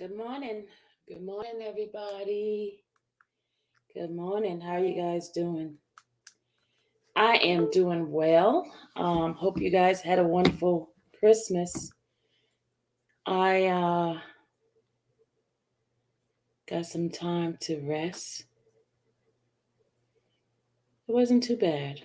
Good morning. Good morning, everybody. Good morning. How are you guys doing? I am doing well. Hope you guys had a wonderful Christmas. I got some time to rest. It wasn't too bad.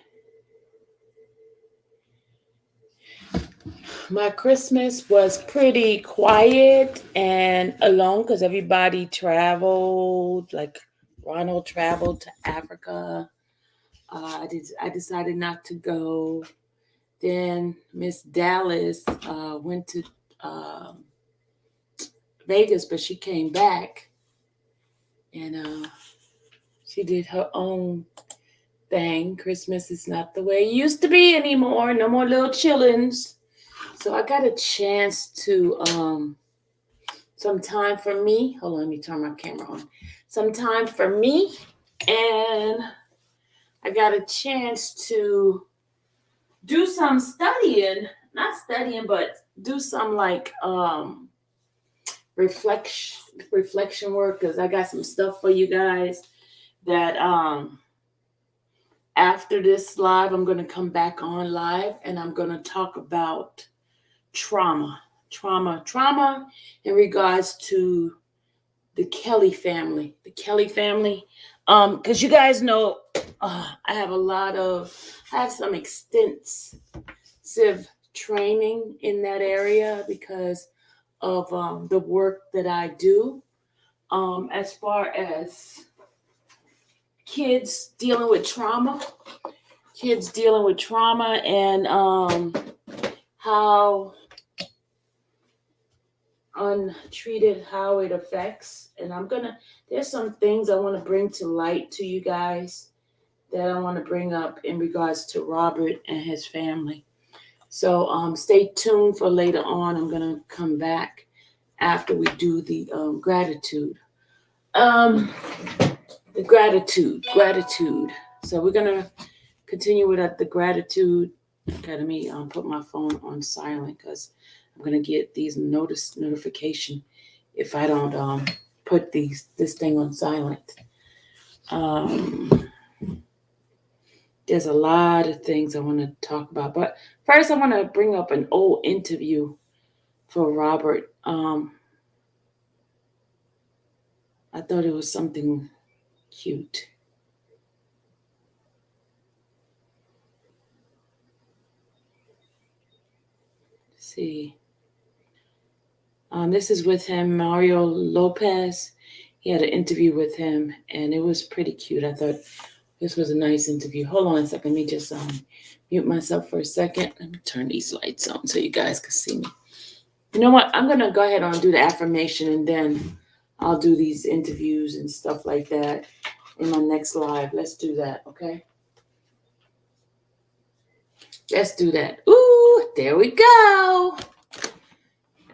My Christmas was pretty quiet and alone because everybody traveled. Like Ronald traveled to Africa. I decided not to go. Then Miss Dallas went to uh, Vegas, but she came back and she did her own thing. Christmas is not the way it used to be anymore. No more little chillins. So I got a chance to some time for me. Hold on, let me turn my camera on. Some time for me, and I got a chance to do some studying. Not studying, but do some like reflection work because I got some stuff for you guys that after this live I'm going to come back on live and I'm going to talk about trauma in regards to the Kelly family because you guys know I have some extensive training in that area because of the work that I do as far as kids dealing with trauma, and how untreated, how it affects. And there's some things I want to bring to light to you guys that I want to bring up in regards to Robert and his family. So stay tuned for later on. I'm going to come back after we do the gratitude. The gratitude. So we're going to continue with the gratitude. Let me put my phone on silent because I'm going to get these notification if I don't put this thing on silent. There's a lot of things I want to talk about, but first I want to bring up an old interview for Robert. I thought it was something cute. Let's see. This is with him, Mario Lopez. He had an interview with him, and it was pretty cute. I thought this was a nice interview. Hold on a second. Let me just mute myself for a second. Let me turn these lights on so you guys can see me. You know what? I'm going to go ahead and do the affirmation, and then I'll do these interviews and stuff like that in my next live. Let's do that, okay? Let's do that. Ooh, there we go.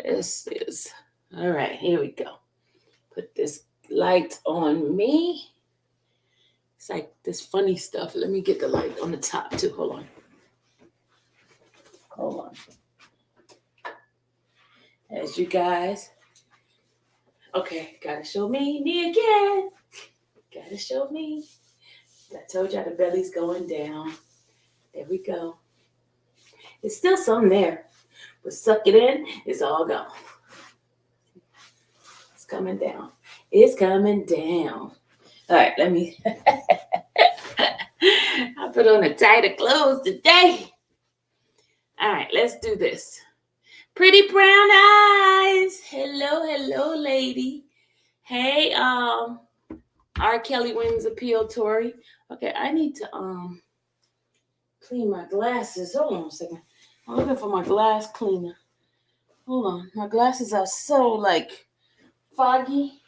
This is, all right, here we go. Put this light on me. It's like this funny stuff. Let me get the light on the top too. Hold on. As you guys. Okay, gotta show me again. Gotta show me. I told y'all the belly's going down. There we go. It's still some there, but suck it in. It's all gone. It's coming down. It's coming down. All right, let me. I put on a tighter clothes today. All right, let's do this. Pretty brown eyes. Hello, lady. Hey, R. Kelly wins appeal, Tori. Okay, I need to clean my glasses. Hold on a second. I'm looking for my glass cleaner. Hold on. My glasses are so like foggy.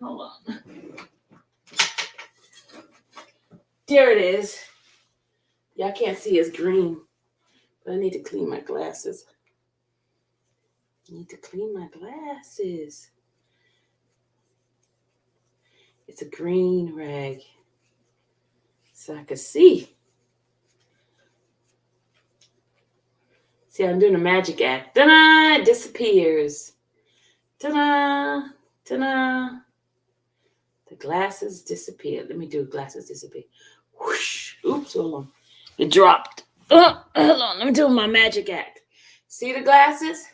Hold on. There it is. Y'all can't see it's green. But I need to clean my glasses. It's a green rag. So I can see. See, I'm doing a magic act. Ta-da! It disappears. Ta-da! Ta-da! The glasses disappeared. Let me do glasses disappear. Whoosh. Oops, hold on. It dropped. Hold on. Let me do my magic act. See the glasses?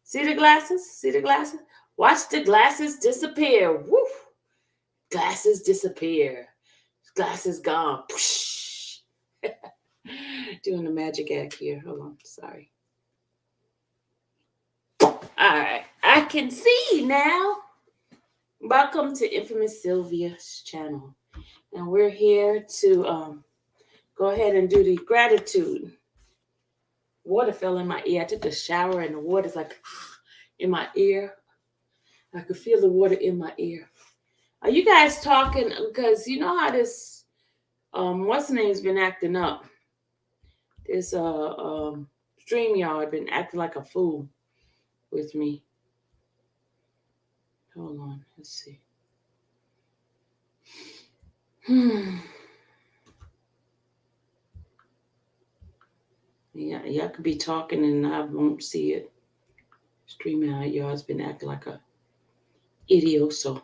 See the glasses? See the glasses? Watch the glasses disappear. Woof. Glasses disappear. Glasses gone. Doing the magic act here. Hold on. Sorry. All right. I can see now. Welcome to Infamous Sylvia's channel. And we're here to go ahead and do the gratitude. Water fell in my ear. I took a shower and the water's like in my ear. I could feel the water in my ear. Are you guys talking? Because you know how this, what's the name's been acting up? This StreamYard been acting like a fool with me. Hold on, let's see. Yeah, y'all could be talking and I won't see it. StreamYard's been acting like a idiot. So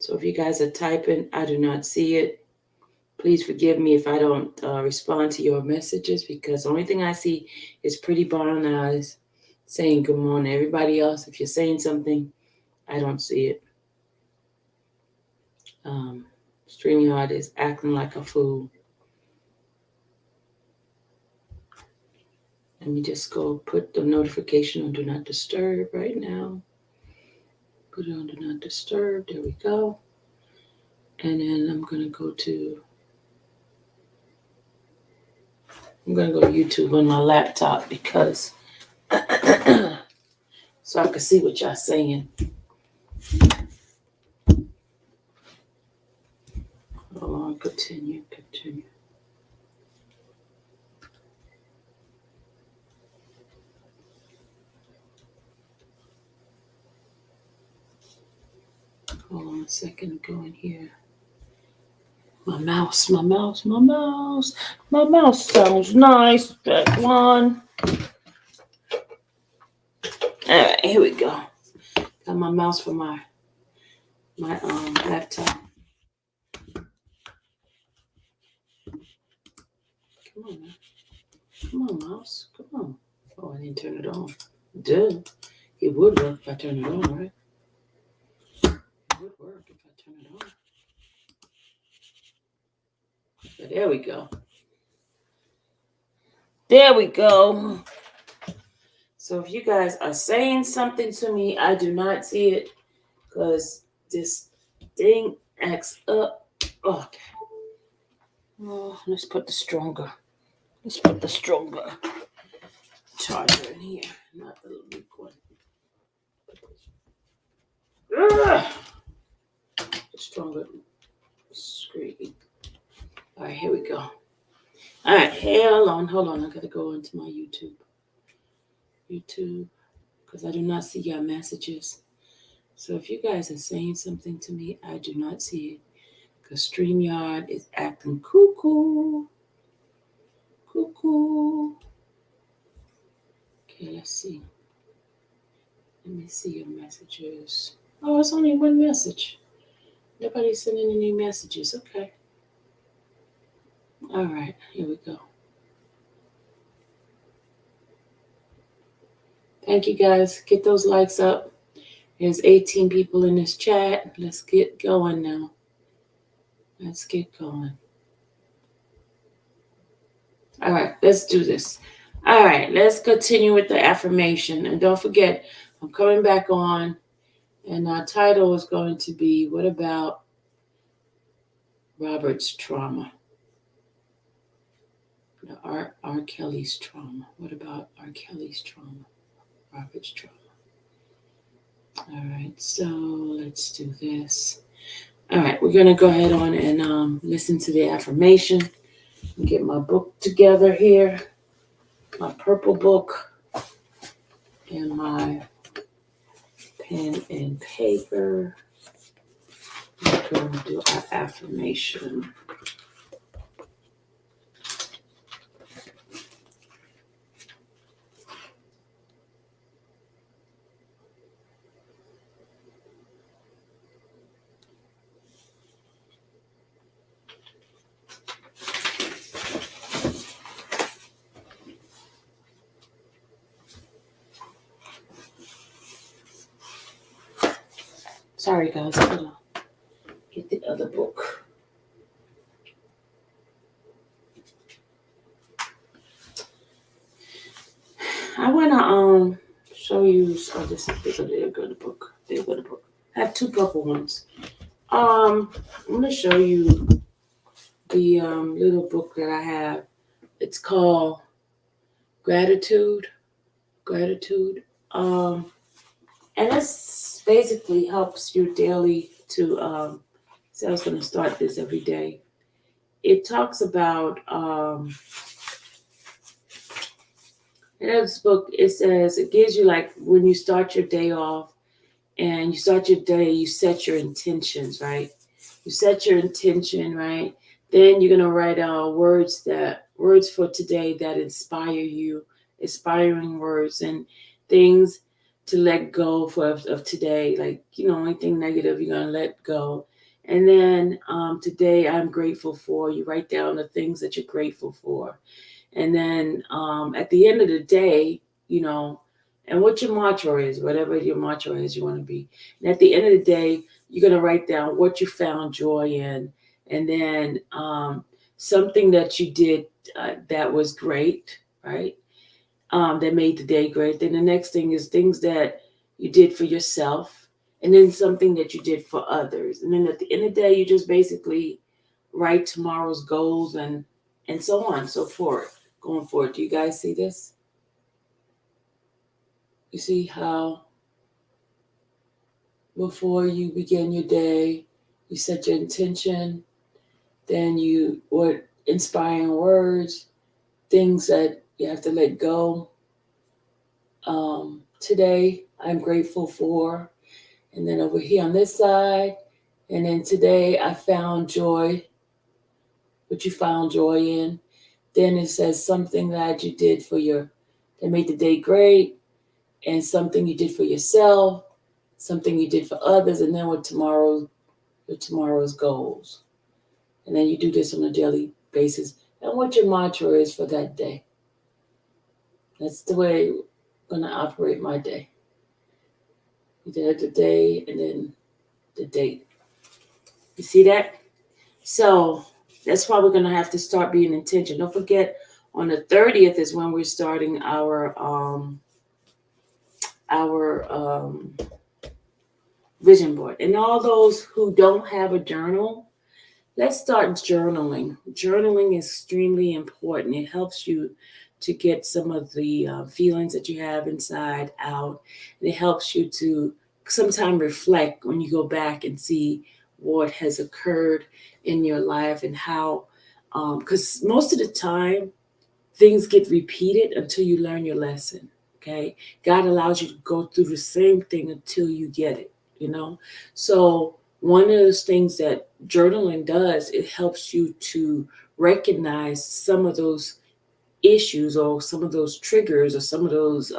if you guys are typing, I do not see it. Please forgive me if I don't respond to your messages because the only thing I see is pretty brown eyes saying good morning. Everybody else, if you're saying something, I don't see it. StreamYard is acting like a fool. Let me just go put the notification on Do Not Disturb right now. Put it on Do Not Disturb. There we go. And then I'm going to go YouTube on my laptop because so I can see what y'all saying. Hold on, continue. Hold on a second, go in here. My mouse sounds nice. That one. All right, here we go. Got my mouse for my laptop. Come on, man. Come on, mouse. Come on. Oh, I didn't turn it on. Duh. It would work if I turn it on, right? It would work if I turn it on. But there we go. There we go. So if you guys are saying something to me, I do not see it because this thing acts up. Okay. Oh, let's put the stronger charger in here, not the little weak one. The stronger screen. All right, here we go. All right, hold on. I gotta go into my YouTube, because I do not see your messages. So if you guys are saying something to me, I do not see it. Because StreamYard is acting cuckoo. Okay, let's see. Let me see your messages. Oh, it's only one message. Nobody's sending any messages. Okay. All right, here we go. Thank you guys. Get those likes up. There's 18 people in this chat. Let's get going now. Let's get going. All right, let's do this. All right, let's continue with the affirmation. And don't forget, I'm coming back on, and our title is going to be, What About Robert's Trauma? R. Kelly's trauma. What about R. Kelly's trauma? Robert's trauma. All right, so let's do this. All right, we're going to go ahead on and listen to the affirmation. Get my book together here, my purple book, and my pen and paper. We're going to do our affirmation. Sorry, guys. I'm gonna get the other book. I wanna show you. Oh, this is a good book. They're good book. I have two purple ones. I'm gonna show you the little book that I have. It's called Gratitude. Gratitude. Um, and this basically helps you daily to. So I was gonna start this every day. It talks about in this book. It says it gives you like when you start your day off and you start your day, you set your intentions, right? You set your intention, right? Then you're gonna write words for today that inspire you, inspiring words and things to let go of today. Like, anything negative you're gonna let go. And then today I'm grateful for. You write down the things that you're grateful for. And then at the end of the day, you know, and what your mantra is, whatever your mantra is you want to be. And at the end of the day, you're going to write down what you found joy in. And then something that you did that was great, right? That made the day great. Then the next thing is things that you did for yourself. And then something that you did for others. And then at the end of the day, you just basically write tomorrow's goals and so on and so forth going forward. Do you guys see this? You see how before you begin your day, you set your intention, then you what inspiring words, things that you have to let go. Today, I'm grateful for, and then over here on this side, and then today I found joy, what you found joy in. Then it says something that you did that made the day great, and something you did for yourself, something you did for others, and then your tomorrow's goals. And then you do this on a daily basis. And what your mantra is for that day. That's the way I'm gonna operate my day. You did the day and then the date. You see that? So that's why we're gonna have to start being intentional. Don't forget on the 30th is when we're starting our vision board. And all those who don't have a journal, let's start journaling. Journaling is extremely important. It helps you to get some of the feelings that you have inside out. And it helps you to sometimes reflect when you go back and see what has occurred in your life and how, because most of the time, things get repeated until you learn your lesson. Okay. God allows you to go through the same thing until you get it, you know? So, one of those things that journaling does, it helps you to recognize some of those issues or some of those triggers or some of those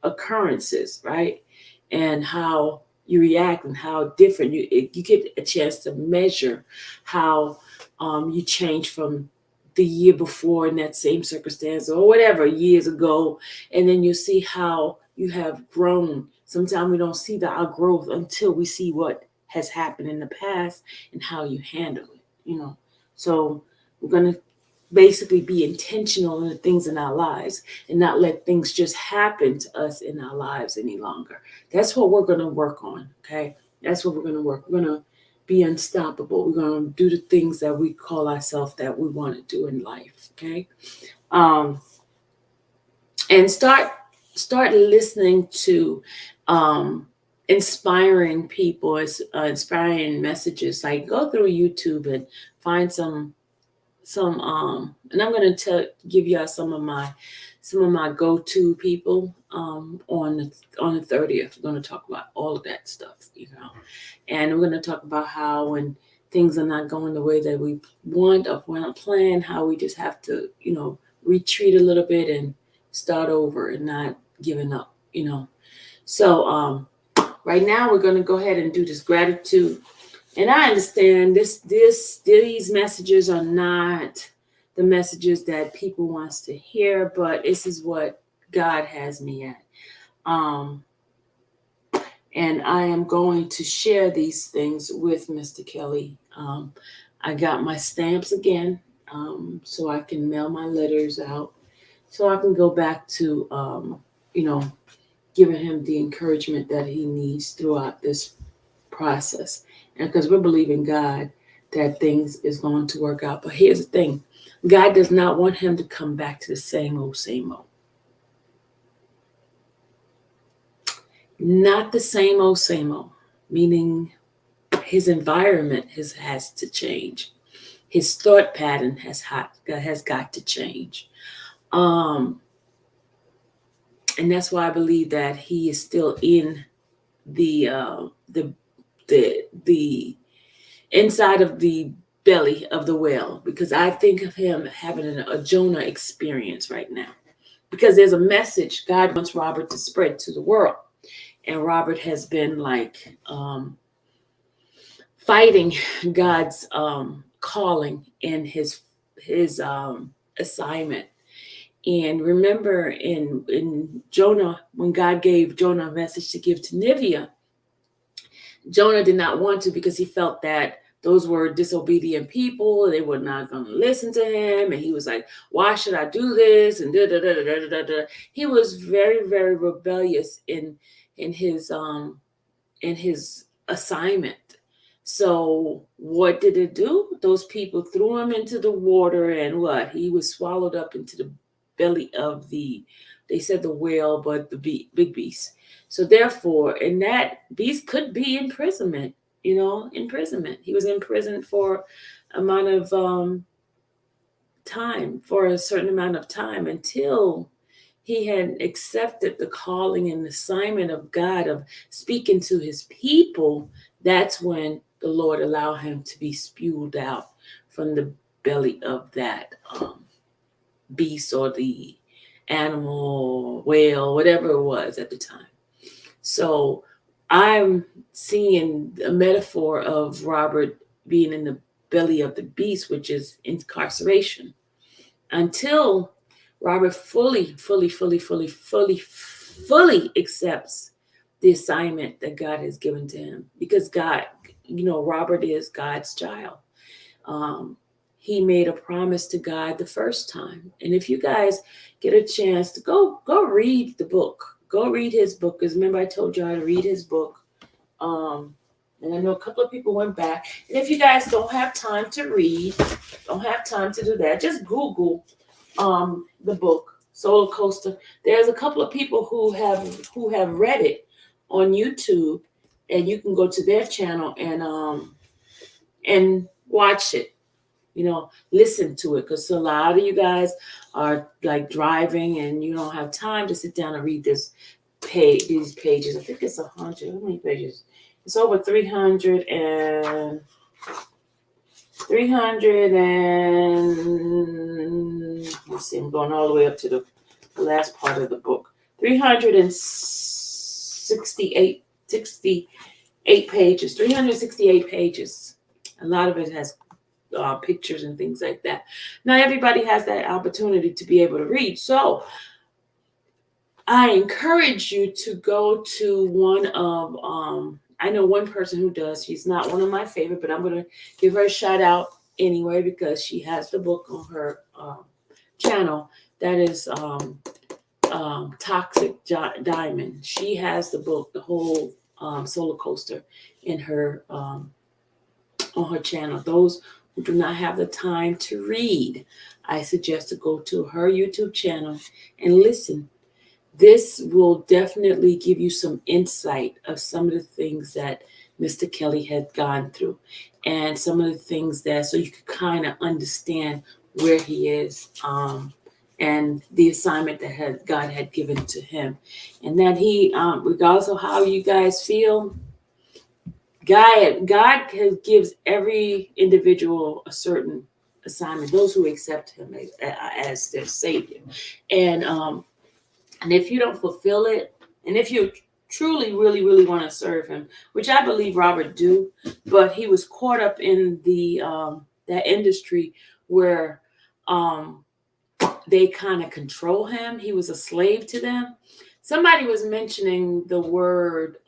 occurrences, right? And how you react and how different you get a chance to measure how you change from the year before in that same circumstance or whatever years ago, and then you see how you have grown. Sometimes we don't see our growth until we see what has happened in the past and how you handle it. So we're going to basically be intentional in the things in our lives and not let things just happen to us in our lives any longer. That's what we're going to work on. Okay. That's what we're going to work. We're going to be unstoppable. We're going to do the things that we call ourselves that we want to do in life. Okay. Um, and start listening to inspiring people, inspiring messages. Like go through YouTube and find some and I'm going to give y'all some of my go-to people on the 30th. We're going to talk about all of that stuff. And we're going to talk about how when things are not going the way that we want or want to plan, how we just have to retreat a little bit and start over and not giving up. So right now we're going to go ahead and do this gratitude. And I understand these messages are not the messages that people wants to hear, but this is what God has me at. And I am going to share these things with Mr. Kelly. I got my stamps again, so I can mail my letters out, so I can go back to, you know, giving him the encouragement that he needs throughout this process. And because we're believing God that things is going to work out. But here's the thing, God does not want him to come back to the same old, same old. Not the same old, meaning his environment has to change. His thought pattern has got to change. Um, and that's why I believe that he is still in the the inside of the belly of the whale, because I think of him having a Jonah experience right now, because there's a message God wants Robert to spread to the world, and Robert has been like fighting God's calling and his assignment. And remember in Jonah, when God gave Jonah a message to give to Nineveh, Jonah did not want to, because he felt that those were disobedient people. They were not going to listen to him. And he was like, why should I do this? And da, da, da, da, da, da, da. He was very, very rebellious in his assignment. So what did it do? Those people threw him into the water, and what? He was swallowed up into the belly of they said the whale, but the big beast. So therefore, and that beast could be imprisonment, imprisonment. He was in prison for amount of time, for a certain amount of time, until he had accepted the calling and assignment of God of speaking to his people. That's when the Lord allowed him to be spewed out from the belly of that beast, or the animal, whale, whatever it was at the time. So I'm seeing a metaphor of Robert being in the belly of the beast, which is incarceration, until Robert fully accepts the assignment that God has given to him. Because God, Robert is God's child. Um, he made a promise to God the first time. And if you guys get a chance to go read the book, go read his book. Because remember, I told y'all to read his book. And I know a couple of people went back. And if you guys don't have time to read, don't have time to do that, just Google the book Solar Coaster. There's a couple of people who have read it on YouTube, and you can go to their channel and watch it. Listen to it, because a lot of you guys are like driving and you don't have time to sit down and read these pages. I think it's 100. How many pages? It's over 300 and 300 and let's see, I'm going all the way up to the last part of the book. 368 pages. 368 pages. A lot of it has pictures and things like that. Not everybody has that opportunity to be able to read. So I encourage you to go to one of, I know one person who does. She's not one of my favorite, but I'm going to give her a shout out anyway, because she has the book on her channel. That is Toxic Diamond. She has the book, the whole Solar Coaster, in her on her channel. Those who do not have the time to read, I suggest to go to her YouTube channel and listen. This will definitely give you some insight of some of the things that Mr. Kelly had gone through, and some of the things that, so you could kind of understand where he is, and the assignment that God had given to him. And that he, regardless of how you guys feel, God gives every individual a certain assignment, those who accept him as their savior. And if you don't fulfill it, and if you truly, really, really want to serve him, which I believe Robert do, but he was caught up in the that industry where they kind of control him. He was a slave to them. Somebody was mentioning the word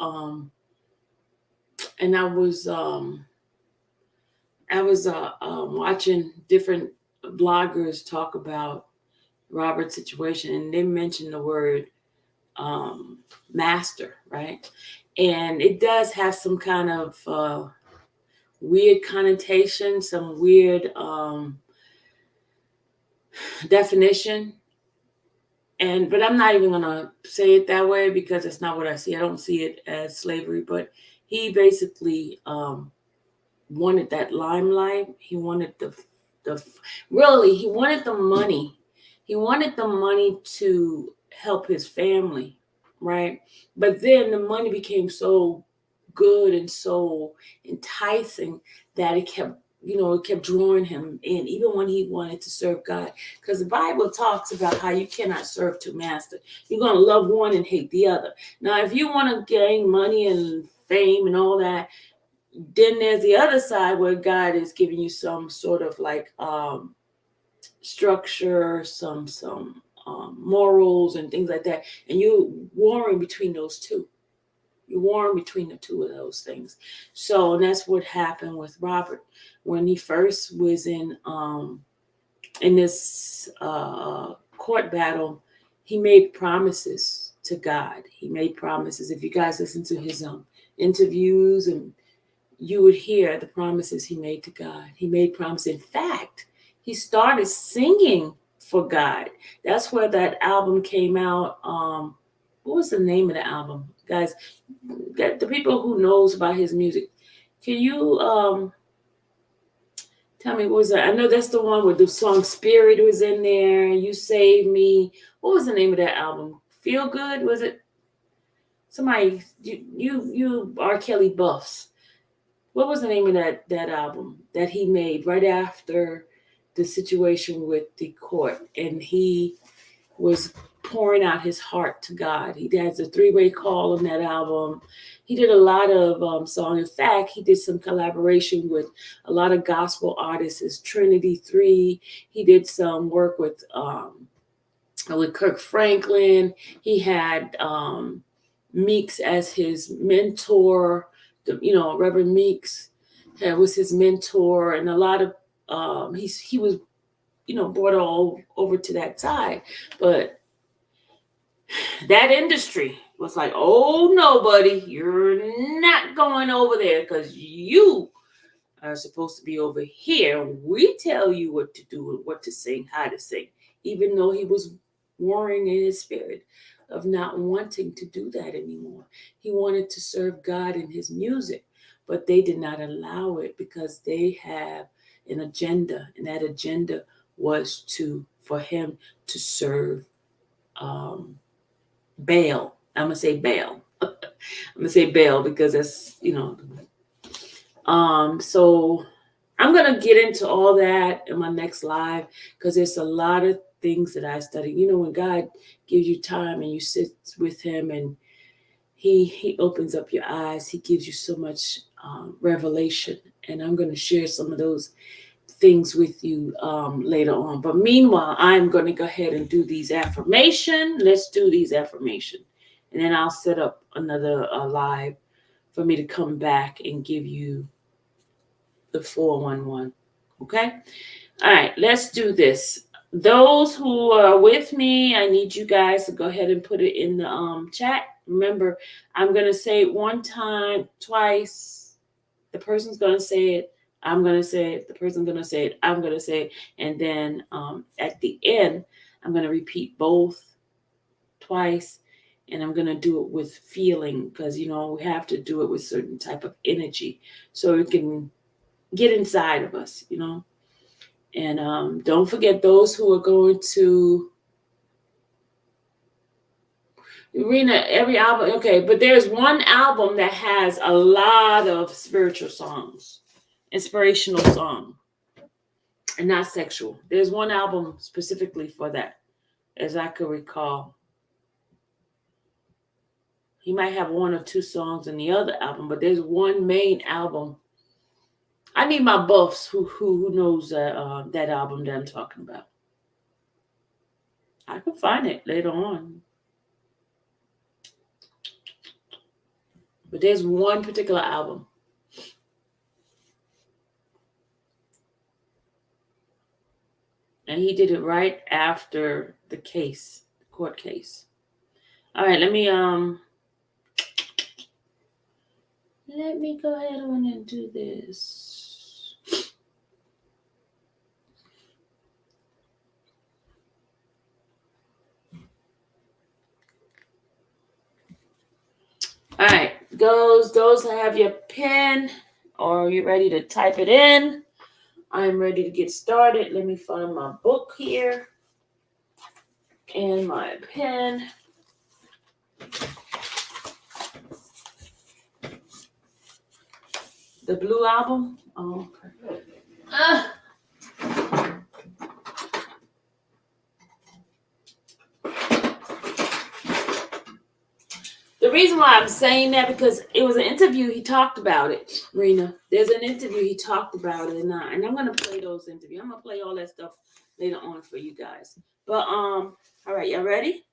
and I was watching different bloggers talk about Robert's situation, and they mentioned the word um, master, right? And it does have some kind of weird connotation, some weird definition. And but I'm not even gonna say it that way because it's not what I see. I don't see it as slavery, but he basically wanted that limelight. He wanted the really he wanted the money. He wanted the money to help his family, right? But then the money became so good and so enticing that it kept drawing him in, even when he wanted to serve God. Because the Bible talks about how you cannot serve two masters. You're going to love one and hate the other. Now, if you want to gain money and fame and all that, then there's the other side where God is giving you some sort of like structure, some morals and things like that, and you're warring between those two. You're warring between the two of those things. So and that's what happened with Robert when he first was in this court battle. He made promises to God. He made promises. If you guys listen to his interviews, and you would hear the promises he made to God. He made promises. In fact, he started singing for God. That's where that album came out. What was the name of the album, guys? The people who knows about his music, can you tell me what was that? I know that's the one where the song "Spirit" was in there. You Saved Me. What was the name of that album? Feel Good, was it? Somebody, you R. Kelly buffs. What was the name of that album that he made right after the situation with the court, and he was pouring out his heart to God? He has a three-way call on that album. He did a lot of songs. In fact, he did some collaboration with a lot of gospel artists, as Trinity Three. He did some work with Kirk Franklin. He had Meeks as his mentor. Reverend Meeks was his mentor, and a lot of he was brought all over to that side. But that industry was like, oh no, buddy, you're not going over there because you are supposed to be over here. We tell you what to do and what to sing, how to sing, even though he was warring in his spirit of not wanting to do that anymore. He wanted to serve God in his music, but they did not allow it because they have an agenda, and that agenda was for him to serve um, Baal. I'm gonna say Baal. I'm gonna say Baal because so I'm gonna get into all that in my next live because there's a lot of things that I study. When God gives you time and you sit with Him, and He opens up your eyes, He gives you so much revelation, and I'm gonna share some of those things with you later on. But meanwhile, I'm going to go ahead and do these affirmation. Let's do these affirmation, and then I'll set up another live for me to come back and give you the 411. Okay. All right. Let's do this. Those who are with me, I need you guys to go ahead and put it in the chat. Remember, I'm going to say it one time, twice. The person's going to say it. I'm going to say it. The person's going to say it. I'm going to say it. And then at the end, I'm going to repeat both twice. And I'm going to do it with feeling because, we have to do it with certain type of energy so it can get inside of us. And don't forget those who are going to Rena, every album, okay, but there's one album that has a lot of spiritual songs, inspirational song, and not sexual. There's one album specifically for that, as I could recall. He might have one or two songs in the other album, but there's one main album. I need my buffs who knows that album that I'm talking about. I can find it later on. But there's one particular album. And he did it right after the court case. All right, let me go ahead on and do this. All right, those that have your pen, or you ready to type it in? I'm ready to get started. Let me find my book here and my pen. The Blue Album. Oh, okay. The reason why I'm saying that, because it was an interview, he talked about it, Rena. There's an interview, he talked about it, and I'm going to play those interviews. I'm going to play all that stuff later on for you guys. But, all right, y'all ready?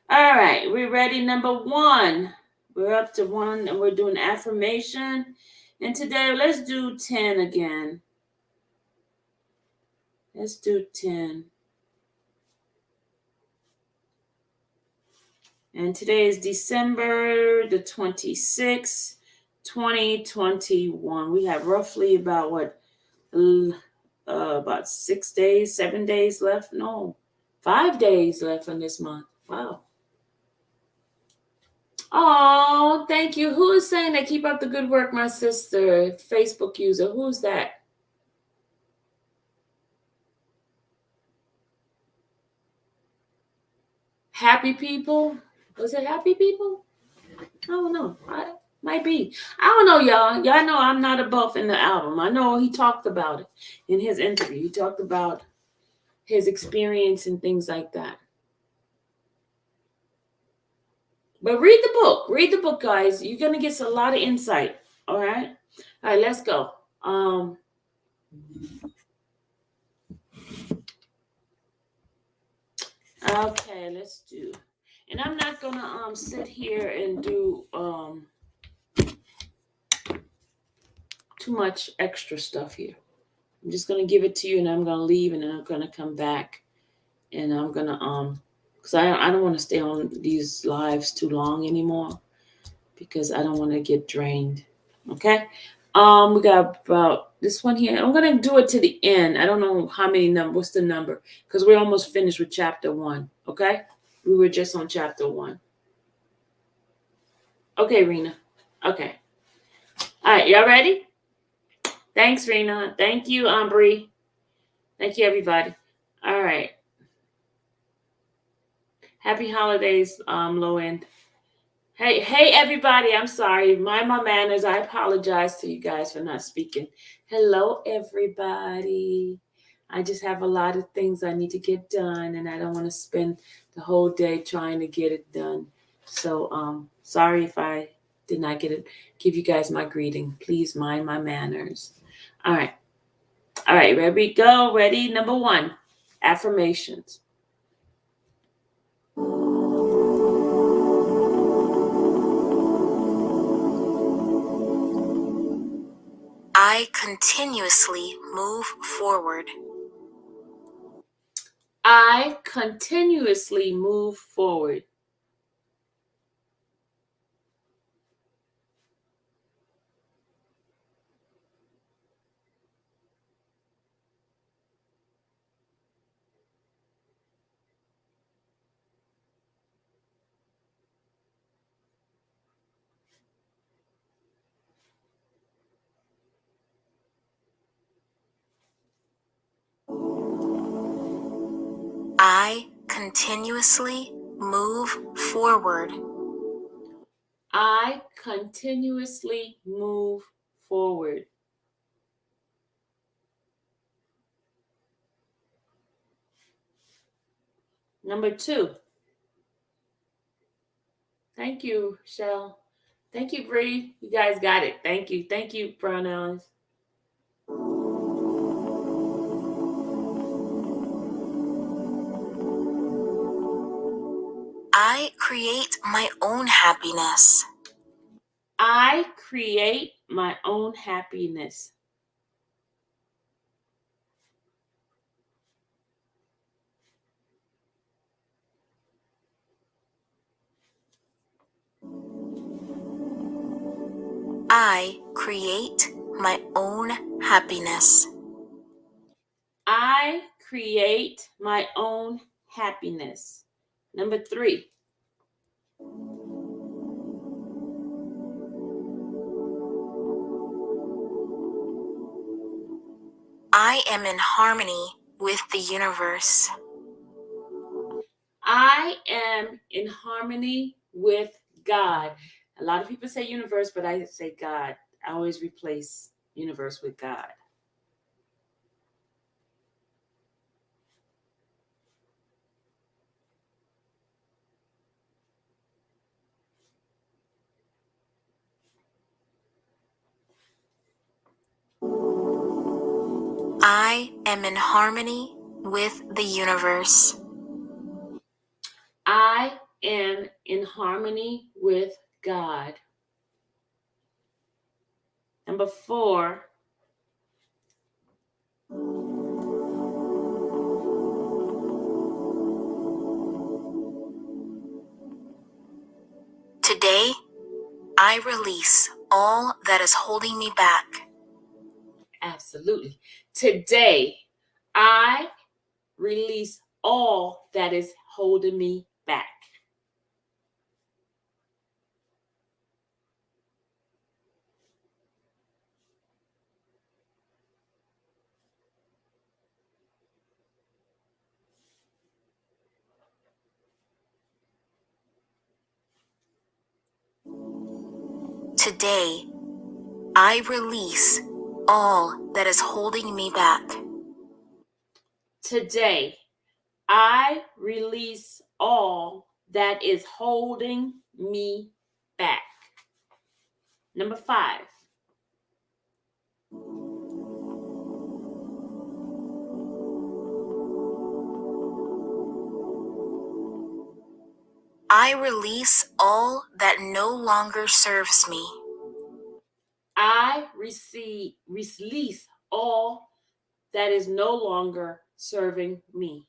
All right, we're ready. Number 1. We're up to 1, and we're doing affirmation. And today, let's do 10 again. Let's do 10. And today is December the 26th, 2021. We have roughly about about 6 days, 7 days left. No, 5 days left in this month. Wow. Oh, thank you. Who is saying that? Keep up the good work, my sister. Facebook user. Who's that? Happy people? Was it happy people? I don't know. Might be. I don't know, y'all. Y'all know I'm not a buff in the album. I know he talked about it in his interview. He talked about his experience and things like that. But read the book. Read the book, guys. You're going to get a lot of insight. All right? All right, let's go. Okay, let's do. And I'm not going to sit here and do too much extra stuff here. I'm just going to give it to you, and I'm going to leave, and then I'm going to come back, and I'm going to because I don't want to stay on these lives too long anymore, because I don't want to get drained. Okay. We got about this one here. I'm gonna do it to the end. I don't know how many number. What's the number? Because we're almost finished with chapter 1. Okay. We were just on chapter 1. Okay, Rena. Okay. All right. Y'all ready? Thanks, Rena. Thank you, Ambry. Thank you, everybody. All right. Happy holidays, low end. Hey, everybody. I'm sorry. Mind my manners. I apologize to you guys for not speaking. Hello, everybody. I just have a lot of things I need to get done, and I don't want to spend the whole day trying to get it done. So, sorry if I did not give you guys my greeting. Please mind my manners. All right. All right. Ready? We go. Ready? Number 1, affirmations. I continuously move forward. I continuously move forward. I continuously move forward. I continuously move forward. Number 2. Thank you, Shell. Thank you, Bree. You guys got it. Thank you. Thank you, Brown Eyes. I create my own happiness. I create my own happiness. I create my own happiness. I create my own happiness. Number 3. I am in harmony with the universe. I am in harmony with God. A lot of people say universe, but I say God. I always replace universe with God. I am in harmony with the universe. I am in harmony with God. Number 4. Today, I release all that is holding me back. Absolutely. Today, I release all that is holding me back. Today, I release all that is holding me back. Today, I release all that is holding me back. Number 5. I release all that no longer serves me. I release all that is no longer serving me.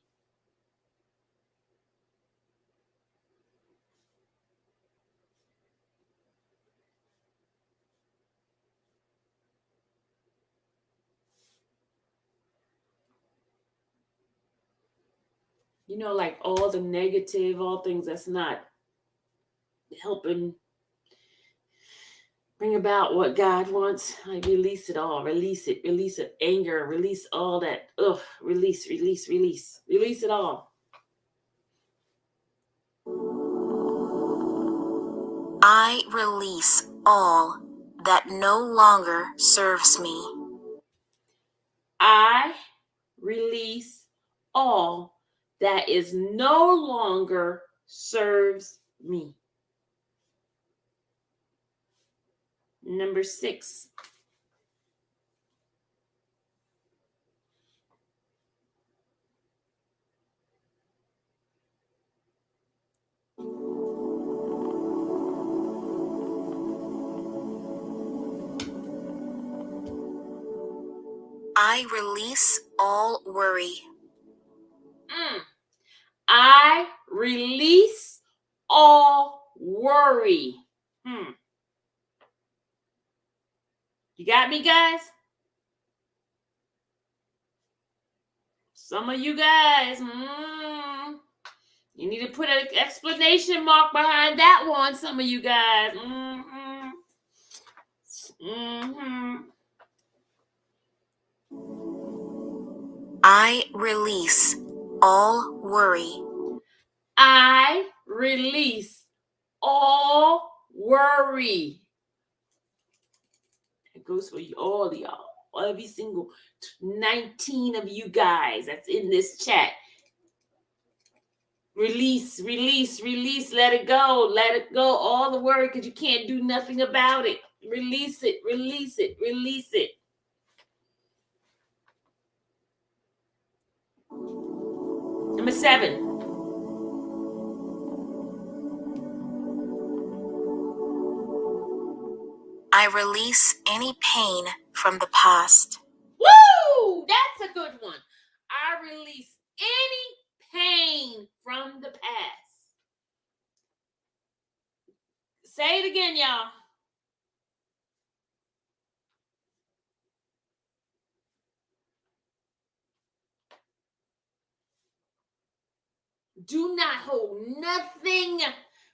Like all the negative, all things that's not helping bring about what God wants. I release it all. Release it. Release it. Anger. Release all that. Release, release, release. Release it all. I release all that no longer serves me. I release all that is no longer serves me. Number 6. I release all worry. I release all worry. You got me, guys? Some of you guys, you need to put an explanation mark behind that one. Some of you guys. I release all worry. I release all worry. It goes for you, all of y'all. Every single 19 of you guys that's in this chat. Release, release, release. Let it go. Let it go. All the worry because you can't do nothing about it. Release it, release it, release it. Number 7. I I release any pain from the past. Woo! That's a good one. I release any pain from the past. Say it again, y'all. Do not hold nothing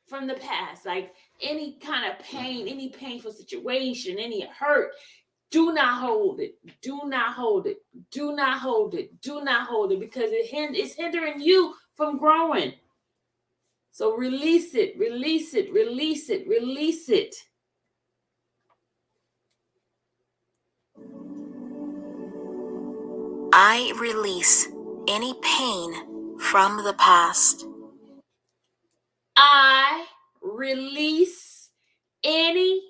from the past, like any kind of pain, any painful situation, any hurt. Do not hold it. Do not hold it. Do not hold it. Do not hold it, because it's hindering you from growing. So release it, release it, release it, release it. I release any pain from the past. I release any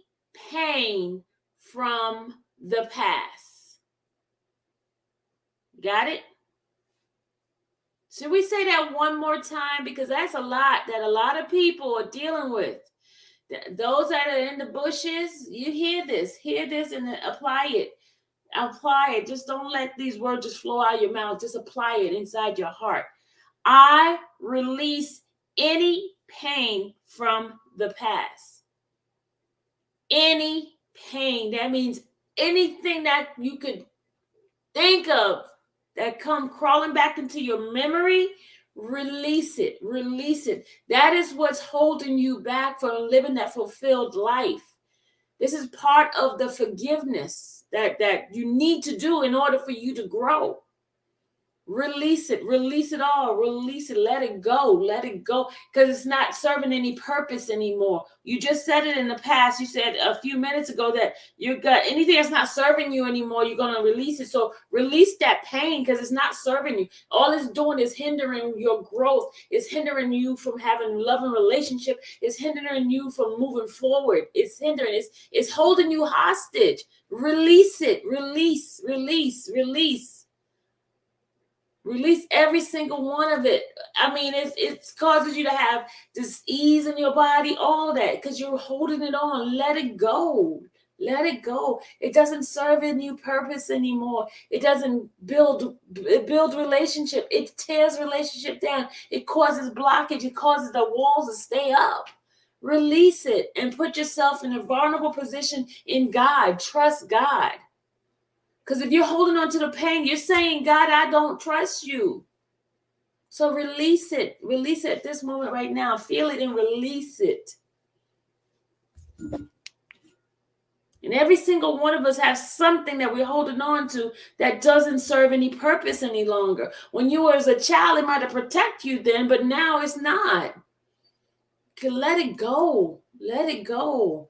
pain from the past. Got it? Should we say that one more time? Because that's a lot that a lot of people are dealing with. Those that are in the bushes, you hear this and apply it. Apply it. Just don't let these words just flow out of your mouth. Just apply it inside your heart. I release any pain from the past. Any pain. That means anything that you could think of that come crawling back into your memory, release it. Release it. That is what's holding you back from living that fulfilled life. This is part of the forgiveness that you need to do in order for you to grow. Release it all, release it, let it go, because it's not serving any purpose anymore. You just said it in the past. You said a few minutes ago that you got anything that's not serving you anymore, you're going to release it. So release that pain, because it's not serving you. All it's doing is hindering your growth. It's hindering you from having a loving relationship. It's hindering you from moving forward. It's holding you hostage. Release it, release. Release every single one of it. I mean, it causes you to have this ease in your body, all that, because you're holding it on. Let it go. Let it go. It doesn't serve any purpose anymore. It doesn't build relationship. It tears relationship down. It causes blockage. It causes the walls to stay up. Release it and put yourself in a vulnerable position in God. Trust God. Because if you're holding on to the pain, you're saying, God, I don't trust you. So release it. Release it at this moment right now. Feel it and release it. And every single one of us has something that we're holding on to that doesn't serve any purpose any longer. When you were as a child, it might have protected you then, but now it's not. You can let it go. Let it go.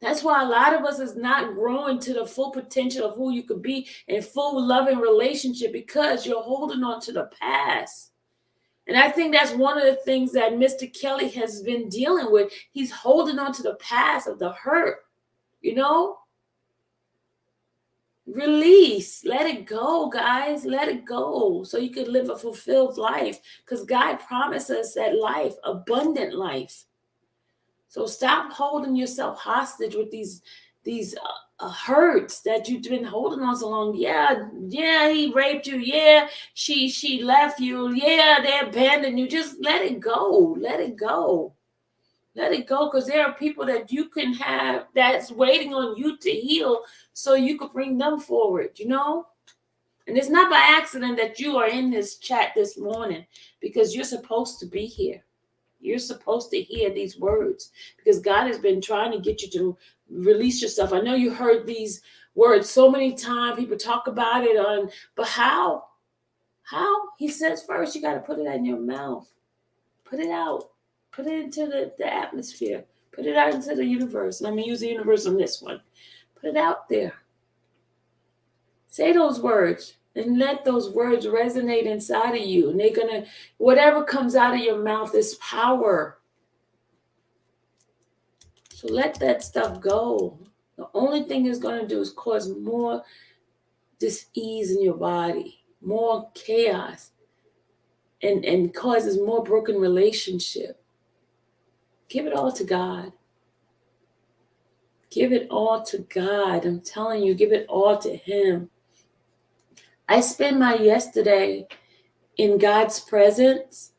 That's why a lot of us is not growing to the full potential of who you could be in full loving relationship, because you're holding on to the past. And I think that's one of the things that Mr. Kelly has been dealing with. He's holding on to the past of the hurt, Release. Let it go, guys. Let it go so you can live a fulfilled life, because God promised us that life, abundant life. So stop holding yourself hostage with these hurts that you've been holding on so long. Yeah, he raped you. Yeah, she left you. Yeah, they abandoned you. Just let it go. Let it go. Let it go, because there are people that you can have that's waiting on you to heal so you could bring them forward, And it's not by accident that you are in this chat this morning, because you're supposed to be here. You're supposed to hear these words, because God has been trying to get you to release yourself. I know you heard these words so many times. People talk about it but how? How? He says first, you got to put it in your mouth. Put it out. Put it into the atmosphere. Put it out into the universe. And I'm going to use the universe on this one. Put it out there. Say those words. And let those words resonate inside of you. And they're going to, whatever comes out of your mouth is power. So let that stuff go. The only thing it's going to do is cause more dis-ease in your body, more chaos, and causes more broken relationship. Give it all to God. Give it all to God. I'm telling you, give it all to Him. I spent my yesterday in God's presence,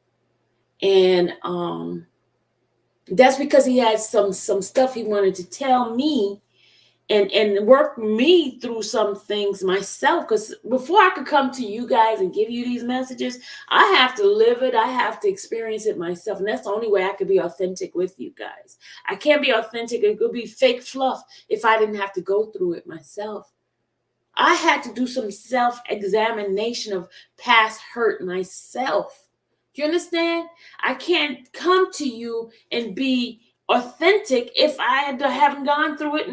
and that's because He had some stuff He wanted to tell me and work me through some things myself. Because before I could come to you guys and give you these messages, I have to live it. I have to experience it myself. And that's the only way I could be authentic with you guys. I can't be authentic. It could be fake fluff if I didn't have to go through it myself. I had to do some self-examination of past hurt myself. Do you understand? I can't come to you and be authentic if haven't gone through it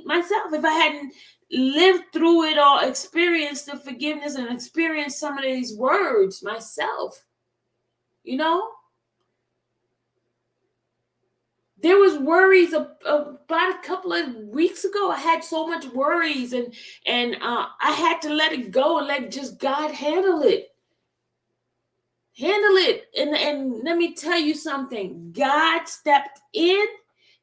myself. If I hadn't lived through it or experienced the forgiveness and experienced some of these words myself. You know? There was worries about a couple of weeks ago. I had so much worries, and I had to let it go and let just God handle it. Handle it. And let me tell you something. God stepped in.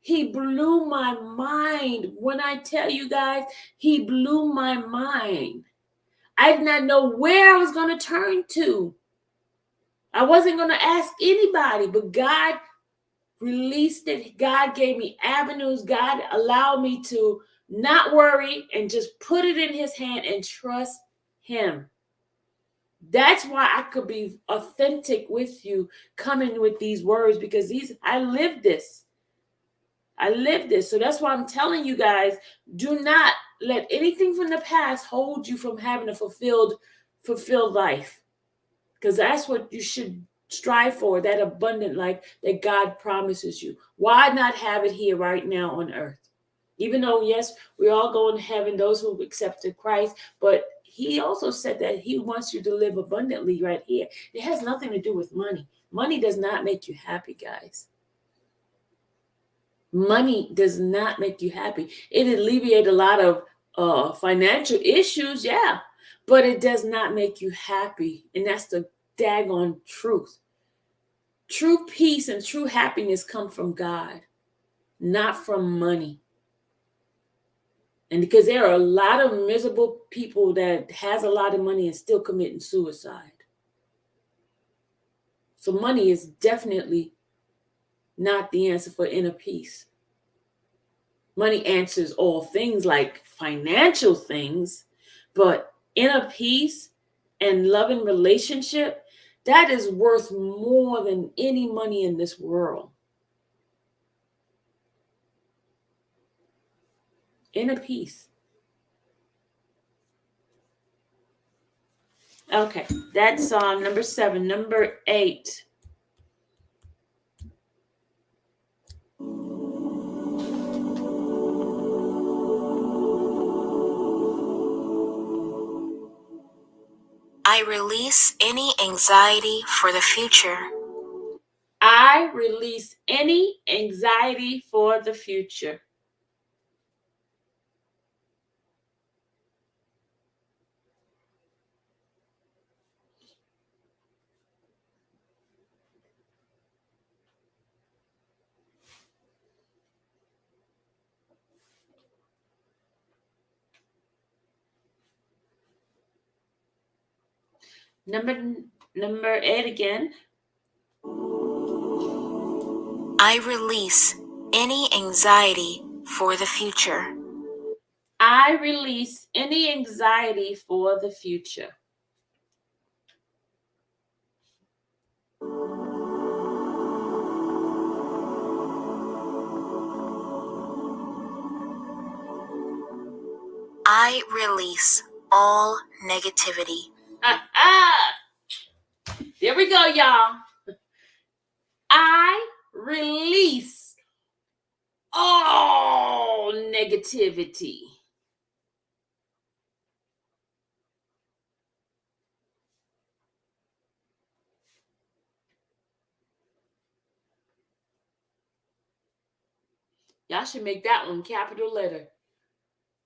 He blew my mind. When I tell you guys, He blew my mind. I did not know where I was going to turn to. I wasn't going to ask anybody, but God released it. God gave me avenues. God allowed me to not worry and just put it in His hand and trust Him. That's why I could be authentic with you, coming with these words, because I lived this. I lived this. So that's why I'm telling you guys, do not let anything from the past hold you from having a fulfilled life. Because that's what you should strive for, that abundant life that God promises you. Why not have it here right now on earth? Even though, yes, we're all going to heaven, those who accepted Christ, but He also said that He wants you to live abundantly right here. It has nothing to do with money. Money does not make you happy, guys. Money does not make you happy. It alleviates a lot of financial issues, yeah, but it does not make you happy. And that's the daggone truth. True peace and true happiness come from God, not from money. And because there are a lot of miserable people that has a lot of money and still committing suicide. So money is definitely not the answer for inner peace. Money answers all things like financial things, but inner peace and loving relationship, that is worth more than any money in this world. Inner peace. Okay, that's number 7. Number 8. I release any anxiety for the future. I release any anxiety for the future. Number 8 again. I release any anxiety for the future. I release any anxiety for the future. I release all negativity. There we go, y'all. I release all negativity. Y'all should make that one capital letter.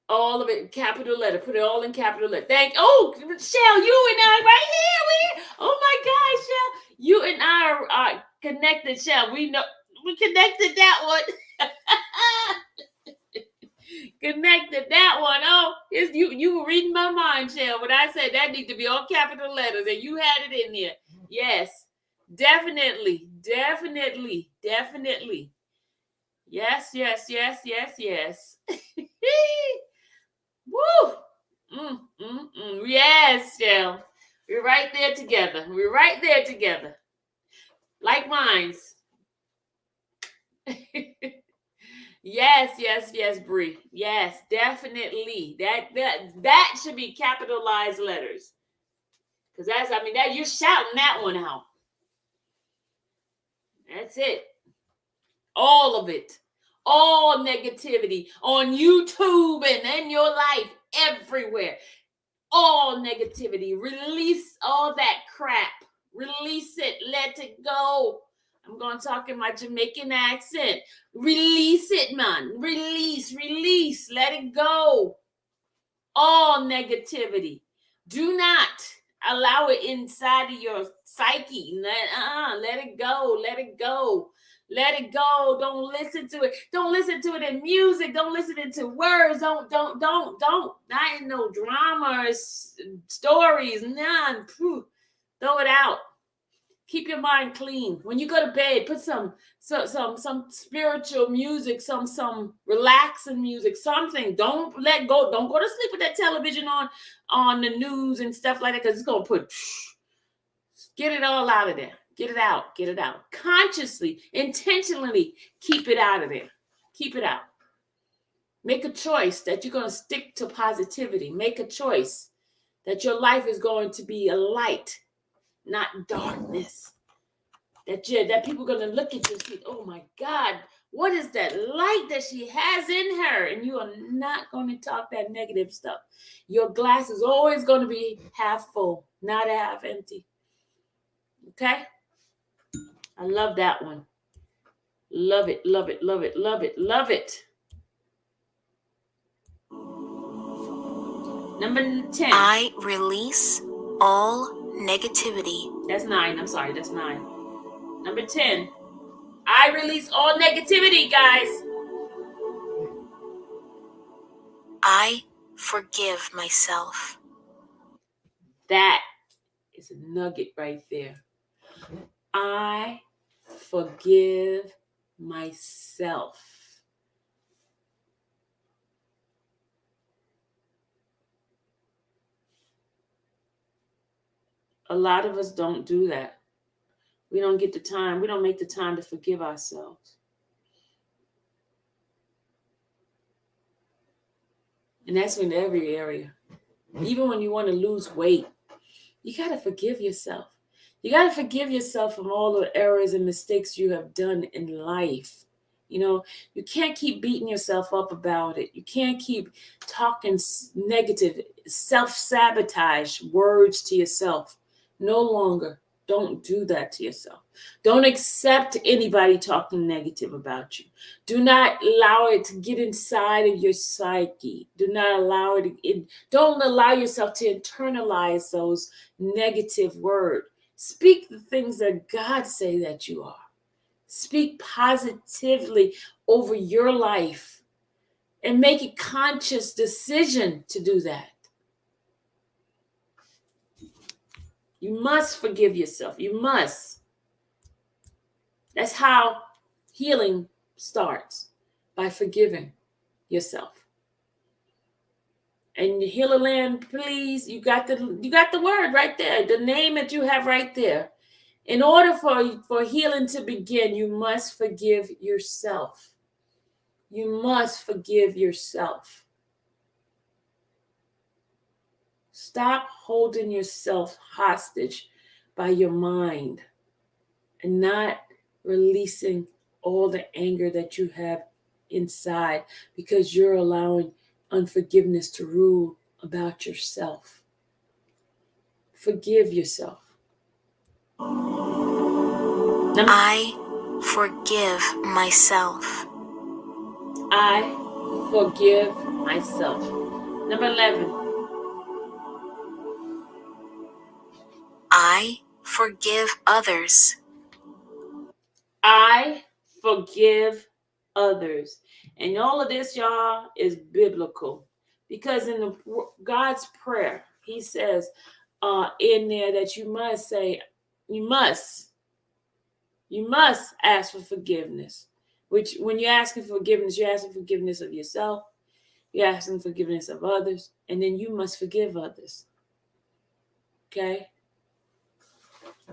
All of it capital letter. Put it all in capital letter. Shell, you and I right here. Oh my gosh, Shell. You and I are connected, Shell. We know we connected that one. Connected that one. Oh, it's you were reading my mind, Shell. When I said that needs to be all capital letters, and you had it in there. Yes, definitely, definitely, definitely. Yes, yes, yes, yes, yes. Woo! Yes, Shell. We're right there together. We're right there together. Like minds. Yes, yes, yes, Bree. Yes, definitely. That should be capitalized letters. Because that you're shouting that one out. That's it. All of it. All negativity on YouTube and in your life, everywhere. All negativity. Release all that crap. Release it. Let it go. I'm going to talk in my Jamaican accent. Release it, man. Release, release. Let it go. All negativity. Do not allow it inside of your psyche. Let it go. Let it go. Let it go. Don't listen to it. Don't listen to it in music. Don't listen to words. Don't. Not in no drama or stories. None. Throw it out. Keep your mind clean. When you go to bed, put some spiritual music, some relaxing music, something. Don't go to sleep with that television on the news and stuff like that, because it's gonna get it all out of there. Get it out. Get it out. Consciously, intentionally keep it out of there. Keep it out. Make a choice that you're gonna stick to positivity. Make a choice that your life is going to be a light, not darkness. That people are going to look at you and say, oh my God, what is that light that she has in her? And you are not going to talk that negative stuff. Your glass is always going to be half full, not half empty. Okay? I love that one. Love it, love it, love it, love it, love it. Number 10. I release all negativity. That's 9. I'm sorry, that's 9. Number 10. I release all negativity, guys. I forgive myself. That is a nugget right there. I forgive myself. A lot of us don't do that. We don't get the time. We don't make the time to forgive ourselves. And that's in every area. Even when you want to lose weight, you got to forgive yourself. You got to forgive yourself from all the errors and mistakes you have done in life. You can't keep beating yourself up about it. You can't keep talking negative, self-sabotage words to yourself. No longer. Don't do that to yourself. Don't accept anybody talking negative about you. Do not allow it to get inside of your psyche. Do not allow it. Don't allow yourself to internalize those negative words. Speak the things that God say that you are. Speak positively over your life and make a conscious decision to do that. You must forgive yourself. You must. That's how healing starts, by forgiving yourself. And Healer Land, please, you got the word right there, the name that you have right there. In order for healing to begin, you must forgive yourself. You must forgive yourself. Stop holding yourself hostage by your mind and not releasing all the anger that you have inside because you're allowing unforgiveness to rule about yourself. Forgive yourself. I forgive myself. I forgive myself. Number 11. I forgive others. I forgive others. And all of this, y'all, is biblical. Because in God's prayer, he says in there that you must say, you must ask for forgiveness. Which, when you're asking for forgiveness, you're asking forgiveness of yourself, you're asking forgiveness of others, and then you must forgive others. Okay?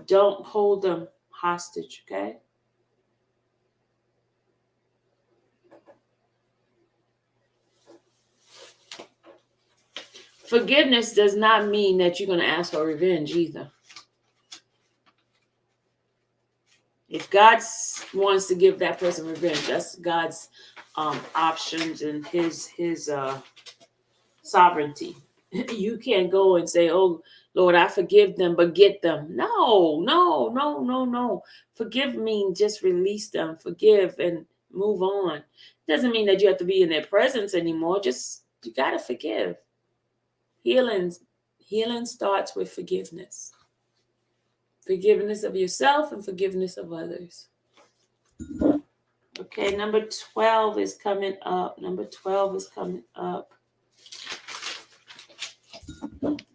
Don't hold them hostage, okay? Forgiveness does not mean that you're going to ask for revenge either. If God wants to give that person revenge, that's God's options and his sovereignty. You can't go and say, "Oh Lord, I forgive them, but get them." No, no, no, no, no. Forgive means just release them, forgive and move on. Doesn't mean that you have to be in their presence anymore. Just you gotta forgive. Healing starts with forgiveness. Forgiveness of yourself and forgiveness of others. Okay, number 12 is coming up. Number 12 is coming up.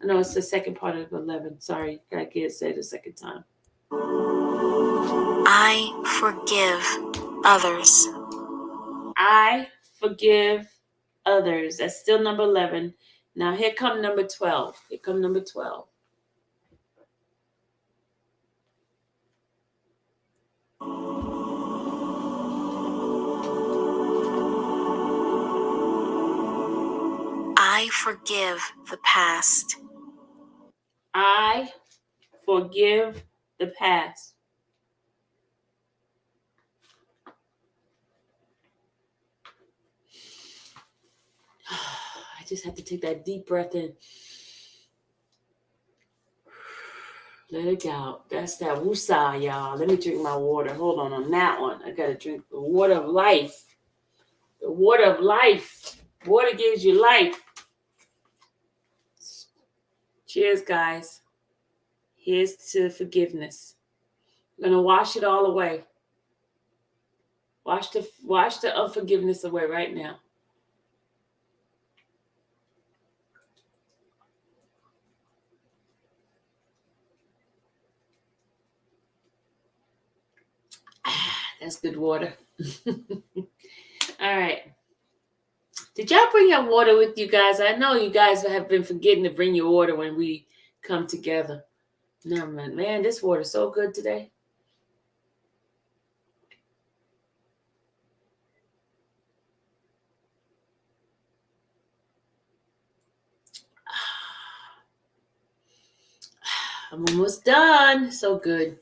No, it's the second part of 11. Sorry, I can't say it a second time. I forgive others. I forgive others. That's still number 11. Now here come number 12. Here come number 12. I forgive the past. I forgive the past. I just have to take that deep breath in. Let it go. That's that woosah, y'all. Let me drink my water. Hold on that one. I gotta drink the water of life. The water of life. Water gives you life. Cheers, guys. Here's to forgiveness. I'm gonna wash it all away. Wash the unforgiveness away right now. That's good water. All right. Did y'all bring your water with you guys? I know you guys have been forgetting to bring your water when we come together. No, man, this water's so good today. I'm almost done. So good.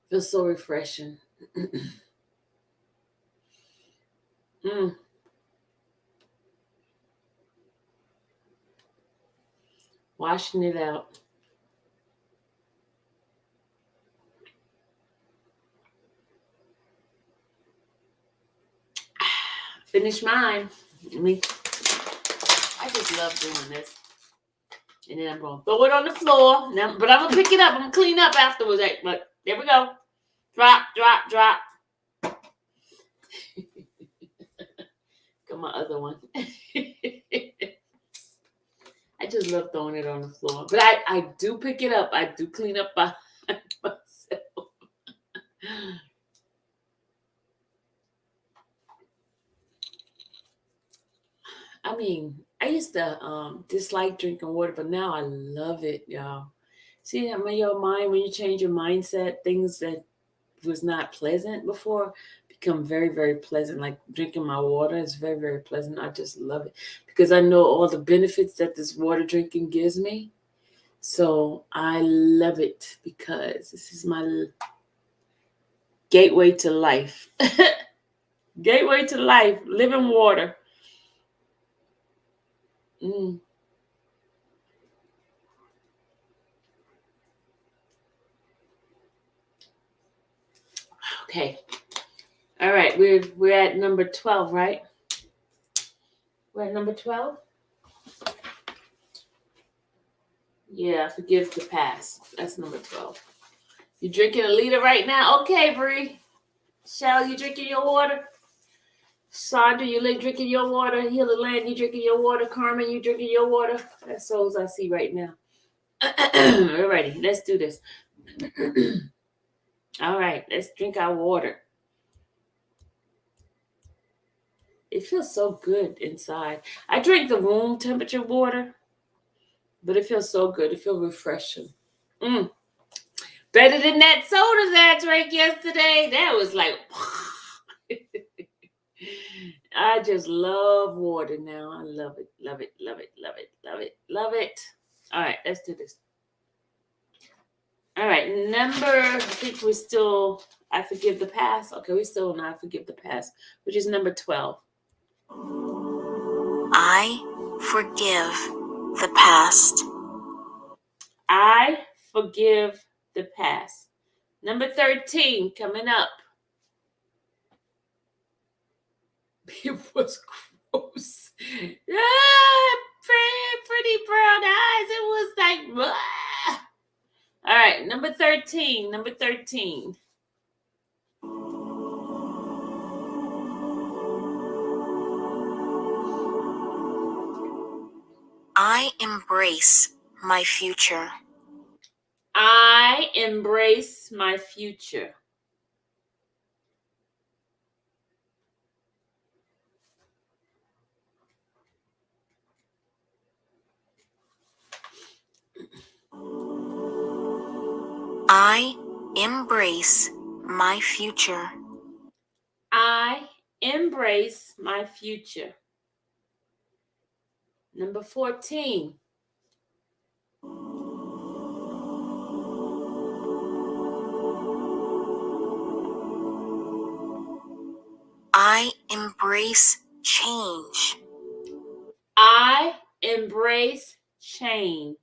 Feels so refreshing. Washing it out. Finish mine. I just love doing this. And then I'm going to throw it on the floor. Now, but I'm going to pick it up. I'm going to clean up afterwards. But there we go. Drop, drop, drop. Got my other one. I just love throwing it on the floor. But I do pick it up. I do clean up by myself. I mean, I used to dislike drinking water, but now I love it, y'all. See, I mean, your mind, when you change your mindset, things that was not pleasant before become very, very pleasant. Like drinking my water is very, very pleasant. I just love it because I know all the benefits that this water drinking gives me. So I love it because this is my gateway to life. Gateway to life, living water. Okay. All right, we're at number 12, right? We're at number 12? Yeah, forgive the past. That's number 12. You drinking a liter right now? Okay, Bree. Shell, you drinking your water? Sandra, you drinking your water? Healer Land, you drinking your water? Carmen, you drinking your water? That's souls I see right now. Alrighty, let's do this. All right, let's drink our water. It feels so good inside. I drink the room temperature water, but it feels so good. It feels refreshing. Better than that soda that I drank yesterday. That was like, I just love water now. I love it, love it, love it, love it, love it, love it. All right, let's do this. All right, I think we're still, I forgive the past. Okay, we're still on I forgive the past, which is number 12. I forgive the past. I forgive the past. Number 13 coming up. It was gross. Pretty brown eyes. It was like, blah. All right, number 13. Number 13. I embrace my future. I embrace my future. I embrace my future. I embrace my future. Number 14. I embrace change. I embrace change.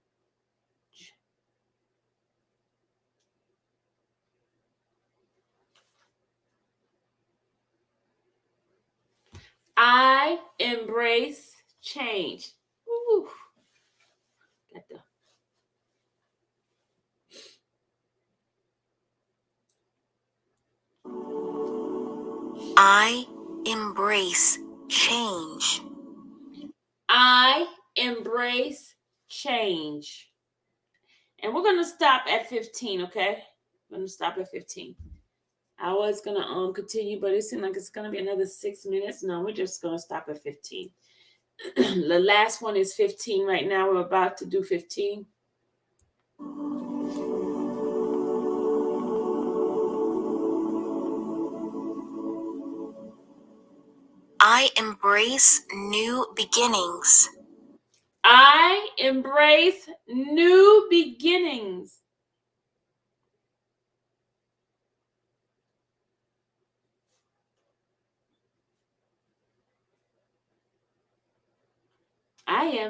I embrace change. Ooh. Got the I embrace change. I embrace change. And we're going to stop at 15, okay? We're going to stop at 15. I was going to continue, but it seemed like it's going to be another 6 minutes. No, we're just going to stop at 15. The last one is 15 right now. We're about to do 15. I embrace new beginnings. I embrace new beginnings.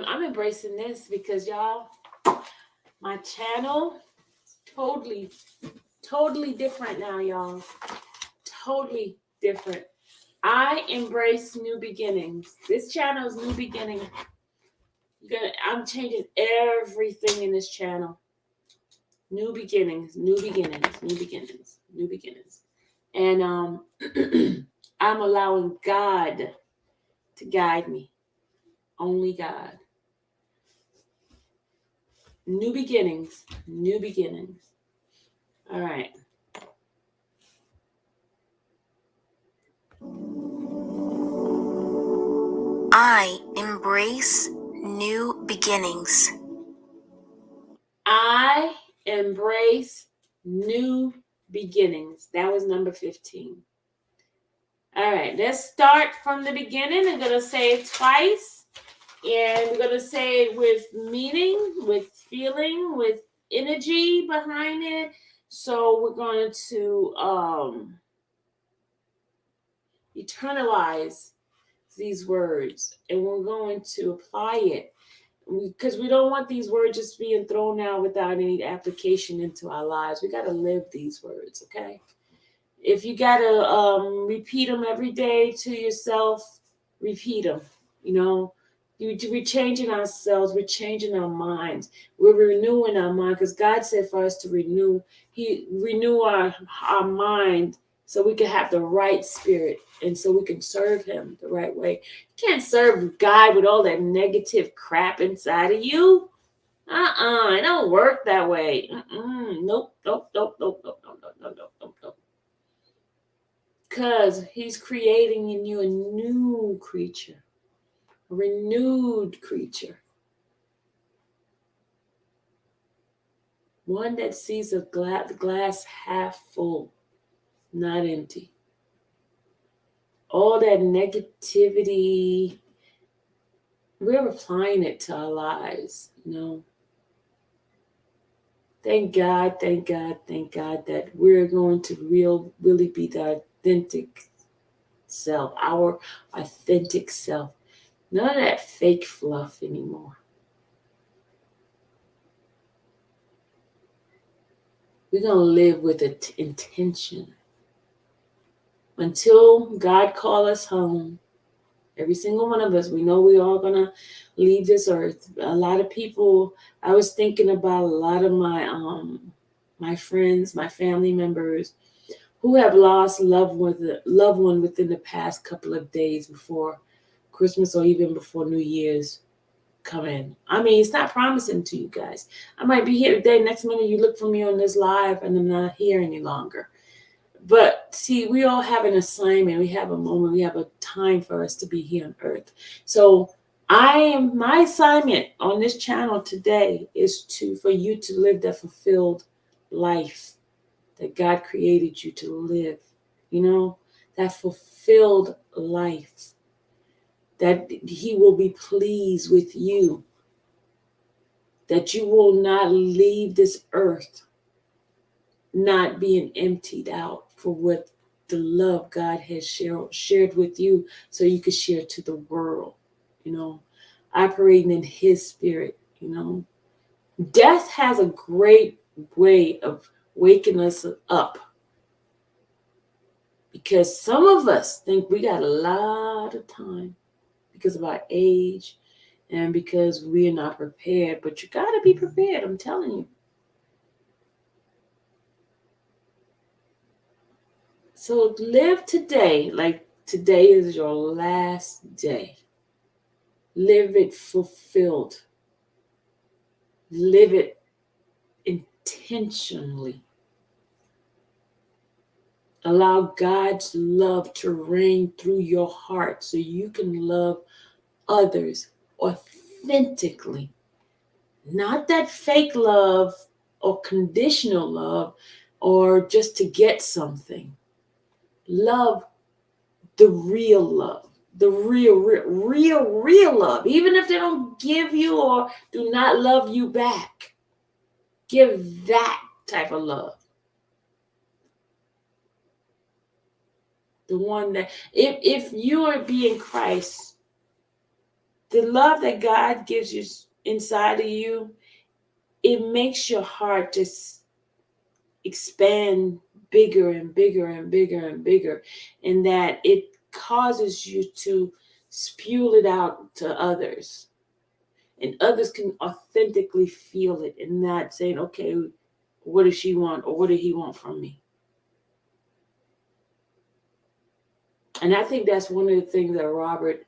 I'm embracing this because y'all, my channel totally different now, y'all. Totally different. I embrace new beginnings. This channel is new beginning. I'm changing everything in this channel. New beginnings, new beginnings, new beginnings, new beginnings. And I'm allowing God to guide me. Only God. New beginnings, new beginnings. All right. I embrace new beginnings. I embrace new beginnings. That was number 15. All right, let's start from the beginning. I'm going to say it twice. And we're going to say it with meaning, with feeling, with energy behind it. So we're going to eternalize these words. And we're going to apply it. Because we don't want these words just being thrown out without any application into our lives. We got to live these words, okay? If you got to repeat them every day to yourself, repeat them. You know, we're changing ourselves. We're changing our minds. We're renewing our mind because God said for us to renew. He renew our mind so we can have the right spirit and so we can serve him the right way. You can't serve God with all that negative crap inside of you. It don't work that way. Nope, nope, nope, nope, nope, nope, nope, nope, nope, nope, nope. Because he's creating in you a new creature, a renewed creature. One that sees the glass half full, not empty. All that negativity, we're applying it to our lives, you know. Thank God, thank God, thank God that we're going to really be the authentic self, our authentic self. None of that fake fluff anymore. We're going to live with intention until God call us home. Every single one of us, we know we're all going to leave this earth. A lot of people, I was thinking about a lot of my friends, my family members who have lost loved one within the past couple of days before Christmas or even before New Year's come in. I mean, it's not promising to you guys. I might be here today. Next minute, you look for me on this live, and I'm not here any longer. But see, we all have an assignment. We have a moment. We have a time for us to be here on earth. So my assignment on this channel today is for you to live that fulfilled life that God created you to live. You know, that fulfilled life, that he will be pleased with you, that you will not leave this earth not being emptied out for what the love God has shared with you so you could share to the world, you know, operating in his spirit, you know. Death has a great way of waking us up because some of us think we got a lot of time because of our age and because we're not prepared. But you got to be prepared, I'm telling you. So live today like today is your last day. Live it fulfilled. Live it intentionally. Allow God's love to reign through your heart so you can love others authentically. Not that fake love or conditional love or just to get something. Love the real love, the real love. Even if they don't give you or do not love you back, give that type of love. The one that, if you are being Christ, the love that God gives you inside of you, it makes your heart just expand bigger and bigger and bigger and bigger, and that it causes you to spew it out to others, and others can authentically feel it and not saying, okay, what does she want or what did he want from me? And I think that's one of the things that Robert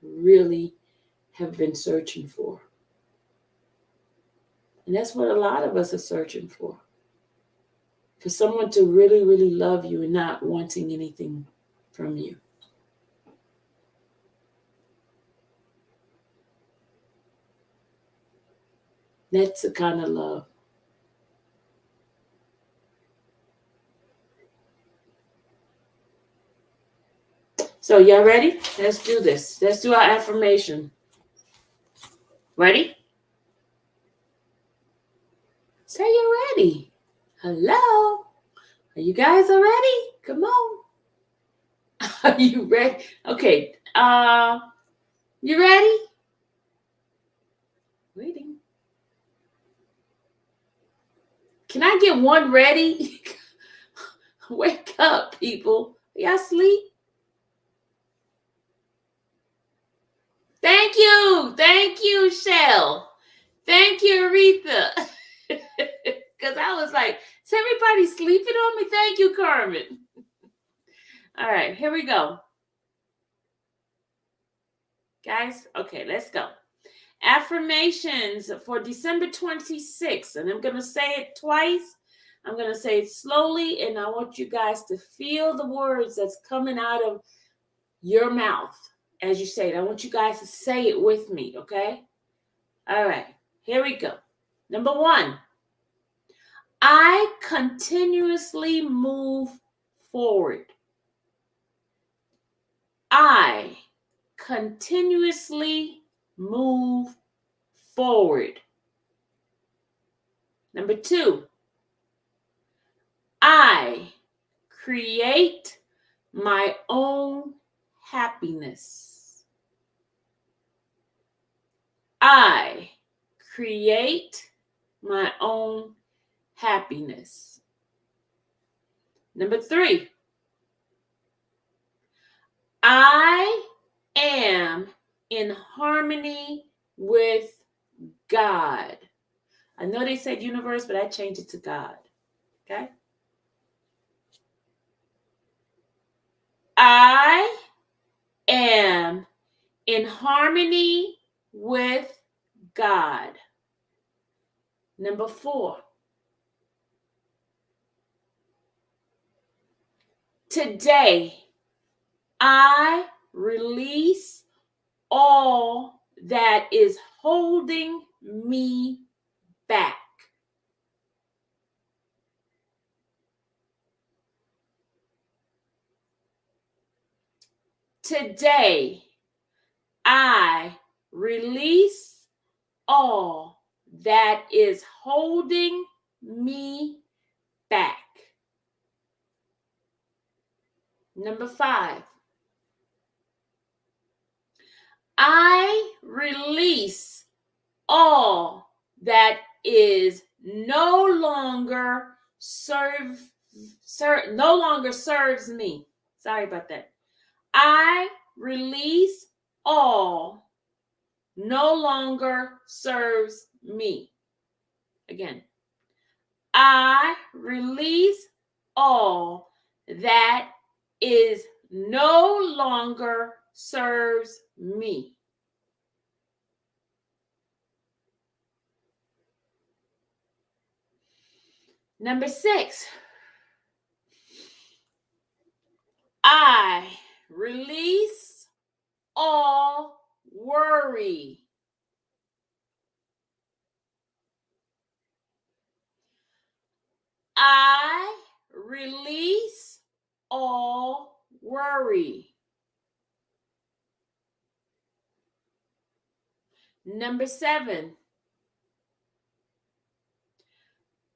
really have been searching for. And that's what a lot of us are searching for someone to really, really love you and not wanting anything from you. That's the kind of love. So y'all ready? Let's do this. Let's do our affirmation. Ready? Say you're ready. Hello? Are you guys ready? Come on. Are you ready? Okay. You ready? Waiting. Can I get one ready? Wake up, people. Y'all sleep? Thank you. Thank you, Shell. Thank you, Aretha. Because I was like, is everybody sleeping on me? Thank you, Carmen. All right, here we go. Guys, okay, let's go. Affirmations for December 26th. And I'm going to say it twice. I'm going to say it slowly. And I want you guys to feel the words that's coming out of your mouth as you say it. I want you guys to say it with me, okay? All right, here we go. Number 1, I continuously move forward. I continuously move forward. Number 2, I create my own happiness. I create my own happiness. Number 3, I am in harmony with God. I know they said universe, but I changed it to God. Okay? I am in harmony with God. Number 4, today I release all that is holding me back. Today, I release all that is holding me back. Number 5, I release all that is no longer serves me. Sorry about that. I release all no longer serves me. Again, I release all that is no longer serves me. Number 6, I release all worry. I release all worry. Number 7,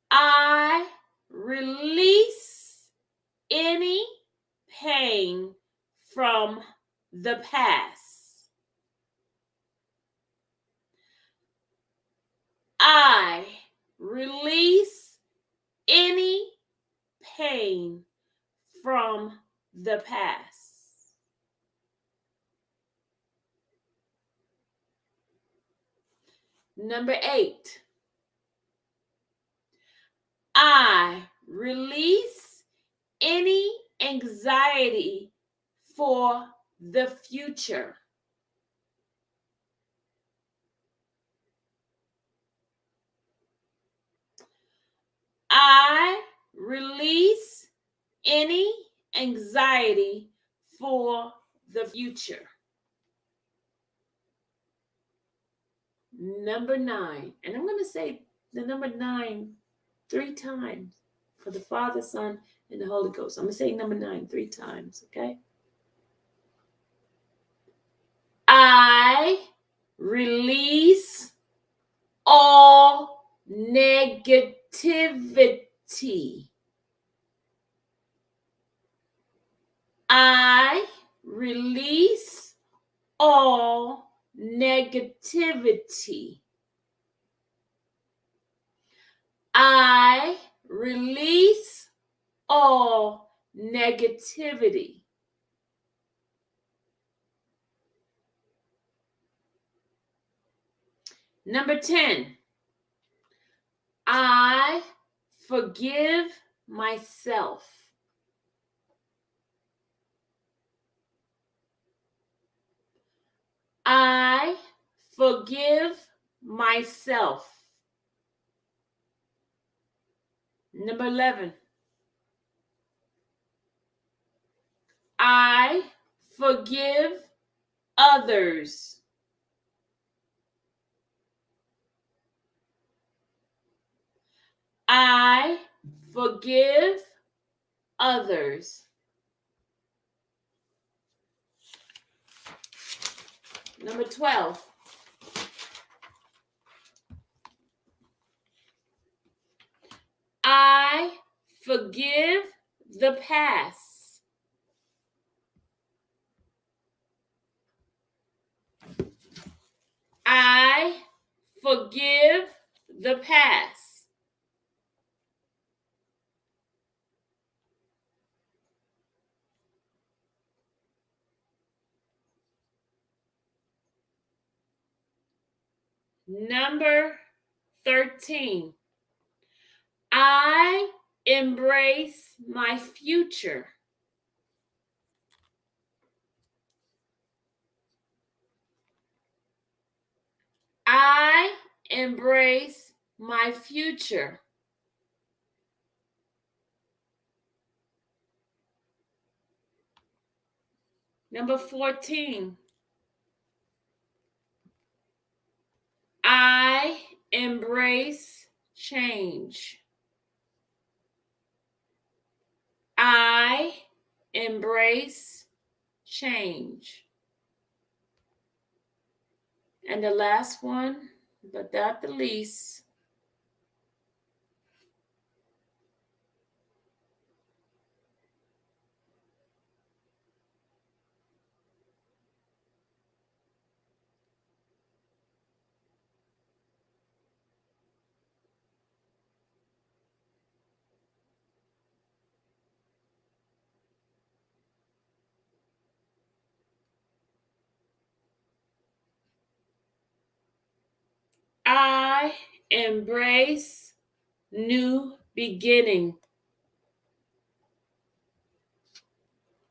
I release any pain from the past. I release any pain from the past. Number 8, I release any anxiety for the future. I release any anxiety for the future. Number 9, and I'm going to say the number 9 3 times for the Father, Son, and the Holy Ghost. I'm going to say number 9 3 times, okay? I release all negativity. I release all negativity. I release all negativity. Number 10, I forgive myself. forgive myself. Number 11, I forgive others. I forgive others. Number 12, I forgive the past. I forgive the past. Number 13, I embrace my future. I embrace my future. Number 14, I embrace change. I embrace change. And the last one, but not the least, I embrace new beginning.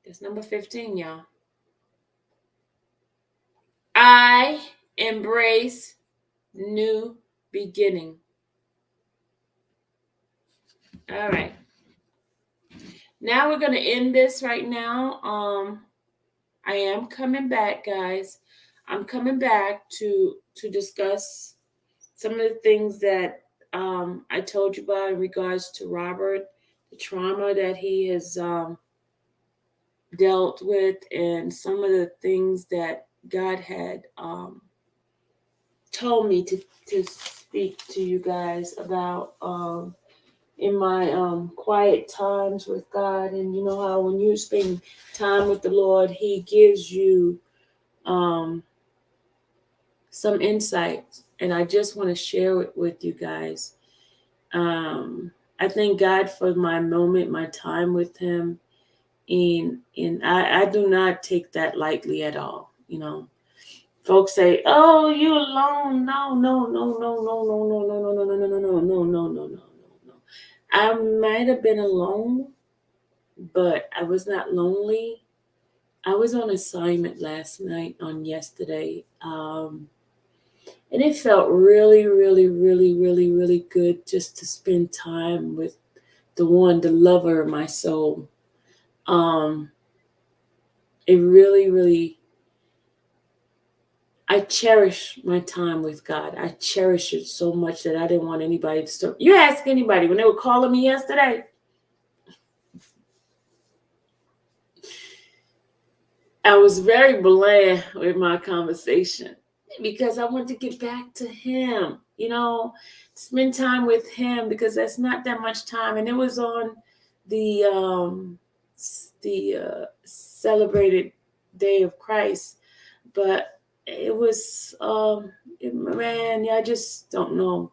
That's number 15, y'all. I embrace new beginning. All right. Now we're going to end this right now. I am coming back, guys. I'm coming back to discuss some of the things that I told you about in regards to Robert, the trauma that he has dealt with, and some of the things that God had told me to speak to you guys about in my quiet times with God. And you know how when you spend time with the Lord, He gives you some insights. And I just want to share it with you guys. I thank God for my moment, my time with Him. And I do not take that lightly at all. You know, folks say, "Oh, you alone?" No, no, no, no, no, no, no, no, no, no, no, no, no, no, no, no, no, no. I might have been alone, but I was not lonely. I was on assignment last night on yesterday. And it felt really, really, really, really, really good just to spend time with the one, the lover of my soul. Um, it really, really, I cherish my time with God. I cherish it so much that I didn't want anybody to stop. You ask anybody when they were calling me yesterday, I was very bland with my conversation because I want to get back to Him, you know, spend time with Him because that's not that much time. And it was on the celebrated day of Christ, but it was man, I just don't know.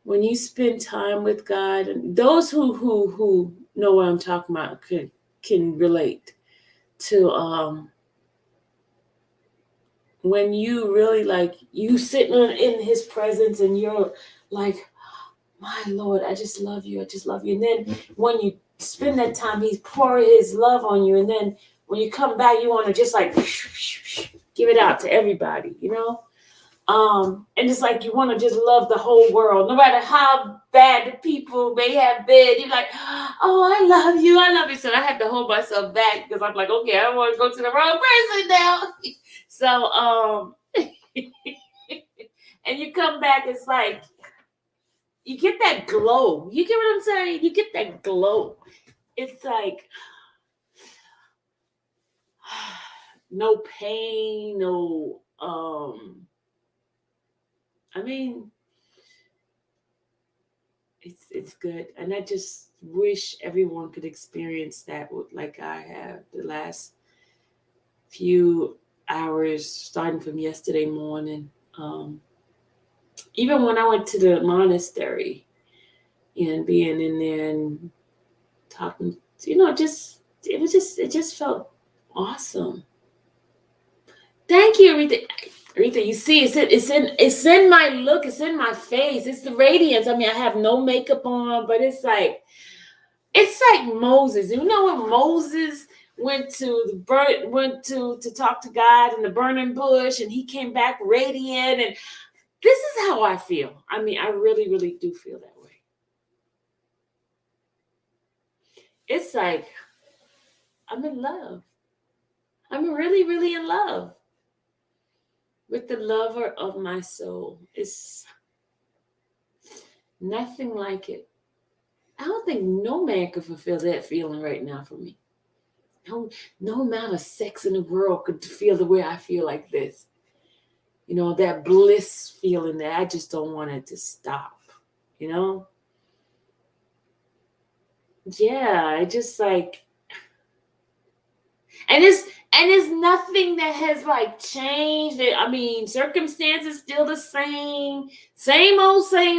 When you spend time with God, and those who know what I'm talking about can relate to when you really like you sitting in His presence and you're like, my Lord, I just love you, I just love you. And then when you spend that time, He's pouring His love on you, and then when you come back, you want to just like give it out to everybody, you know. And it's like you want to just love the whole world, no matter how bad the people may have been. You're like, oh, I love you, I love you. So I had to hold myself back because I'm like, okay, I don't want to go to the wrong person now. So and you come back, it's like you get that glow. You get what I'm saying? You get that glow. It's like no pain, no I mean, it's good. And I just wish everyone could experience that like I have the last few hours starting from yesterday morning. Even when I went to the monastery and being in there and talking, just it just felt awesome. Thank you, Aretha. Aretha, you see, it's in my look, it's in my face, it's the radiance. I mean, I have no makeup on, but it's like Moses. You know when Moses went to talk to God in the burning bush, and he came back radiant, and this is how I feel. I mean, I really, really do feel that way. It's like I'm in love. I'm really, really in love with the lover of my soul. It's nothing like it. I don't think no man could fulfill that feeling right now for me. No amount of sex in the world could feel the way I feel like this. That bliss feeling that I just don't want it to stop. You know? Yeah, it just like, and it's nothing that has like changed. I mean, circumstances still the same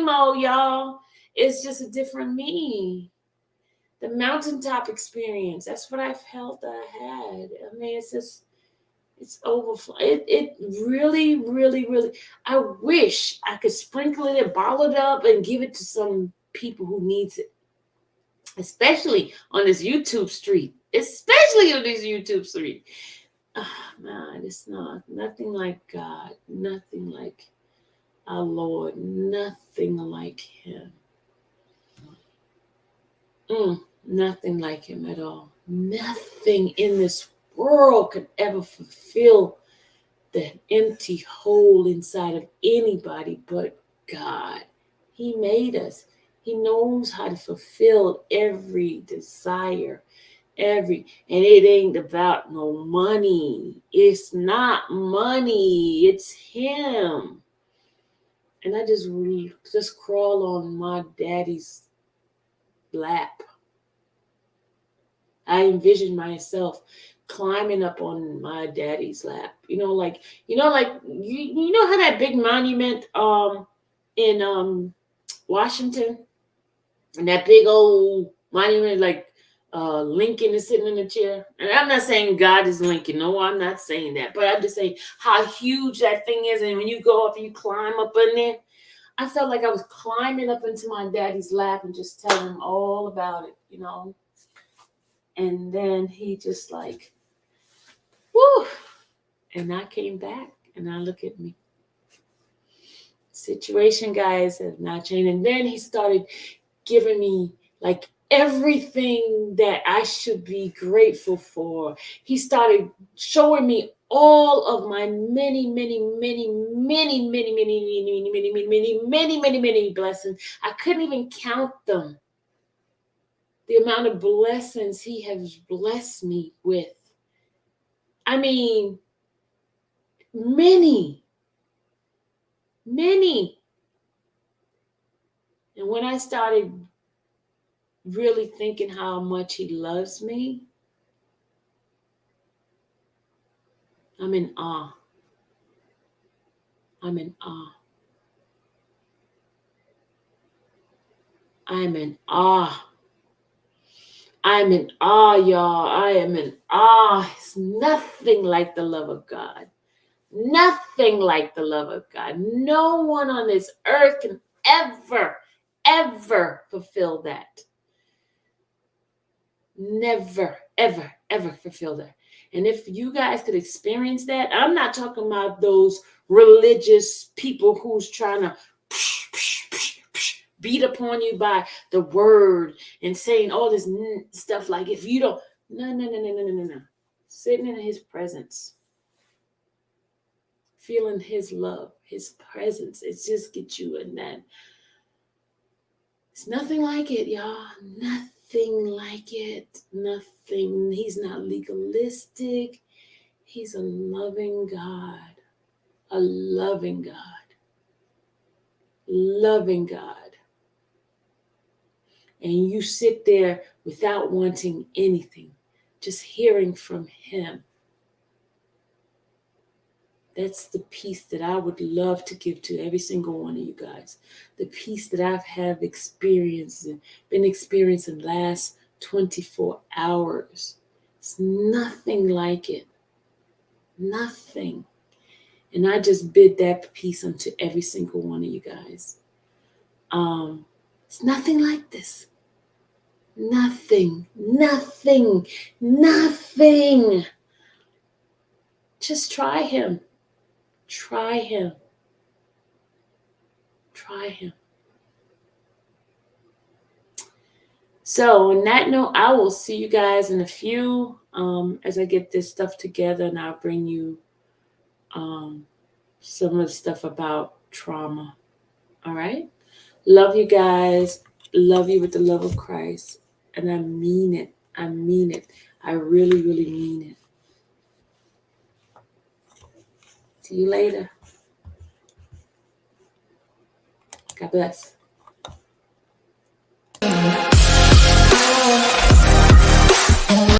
old, y'all. It's just a different me. The mountaintop experience. That's what I felt that I had. I mean, it's overflow. It really, really, really. I wish I could sprinkle it and bottle it up and give it to some people who needs it, especially on this YouTube street. Especially on this YouTube street. Man, it's not nothing like God. Nothing like our Lord. Nothing like Him. Nothing like Him at all. Nothing in this world could ever fulfill that empty hole inside of anybody but God. He made us. He knows how to fulfill every desire, and it ain't about no money. It's not money. It's Him. And I just crawl on my daddy's lap. I envision myself climbing up on my daddy's lap. You know how that big monument in Washington, and that big old monument like Lincoln is sitting in a chair. And I'm not saying God is Lincoln. No, I'm not saying that. But I'm just saying how huge that thing is. And when you go up and you climb up in there, I felt like I was climbing up into my daddy's lap and just telling him all about it. And then he just like, whoo. And I came back and I look at me. Situation, guys, have not changed. And then he started giving me like everything that I should be grateful for. He started showing me all of my many, many, many, many, many, many, many, many, many, many, many, many, many blessings. I couldn't even count them. The amount of blessings He has blessed me with. I mean, many, many. And when I started really thinking how much He loves me, I'm in awe. I'm in awe. I'm in awe. I'm in awe, y'all. I am in awe. It's nothing like the love of God. Nothing like the love of God. No one on this earth can ever, ever fulfill that. Never, ever, ever fulfill that. And if you guys could experience that, I'm not talking about those religious people who's trying to beat upon you by the word and saying all this stuff like if you don't, no. Sitting in his presence, feeling his love, his presence, it just gets you in that. It's nothing like it, y'all. Nothing like it. Nothing. He's not legalistic. He's a loving God. A loving God. Loving God. And you sit there without wanting anything, just hearing from him. That's the peace that I would love to give to every single one of you guys. The peace that I've have experienced and been experiencing the last 24 hours. It's nothing like it. Nothing. And I just bid that peace unto every single one of you guys. It's nothing like this. Nothing. Just try him. Try him. Try him. So on that note, I will see you guys in a few as I get this stuff together, and I'll bring you some of the stuff about trauma. All right. Love you guys. Love you with the love of Christ. And I mean it. I mean it. I really, really mean it. See you later. God bless.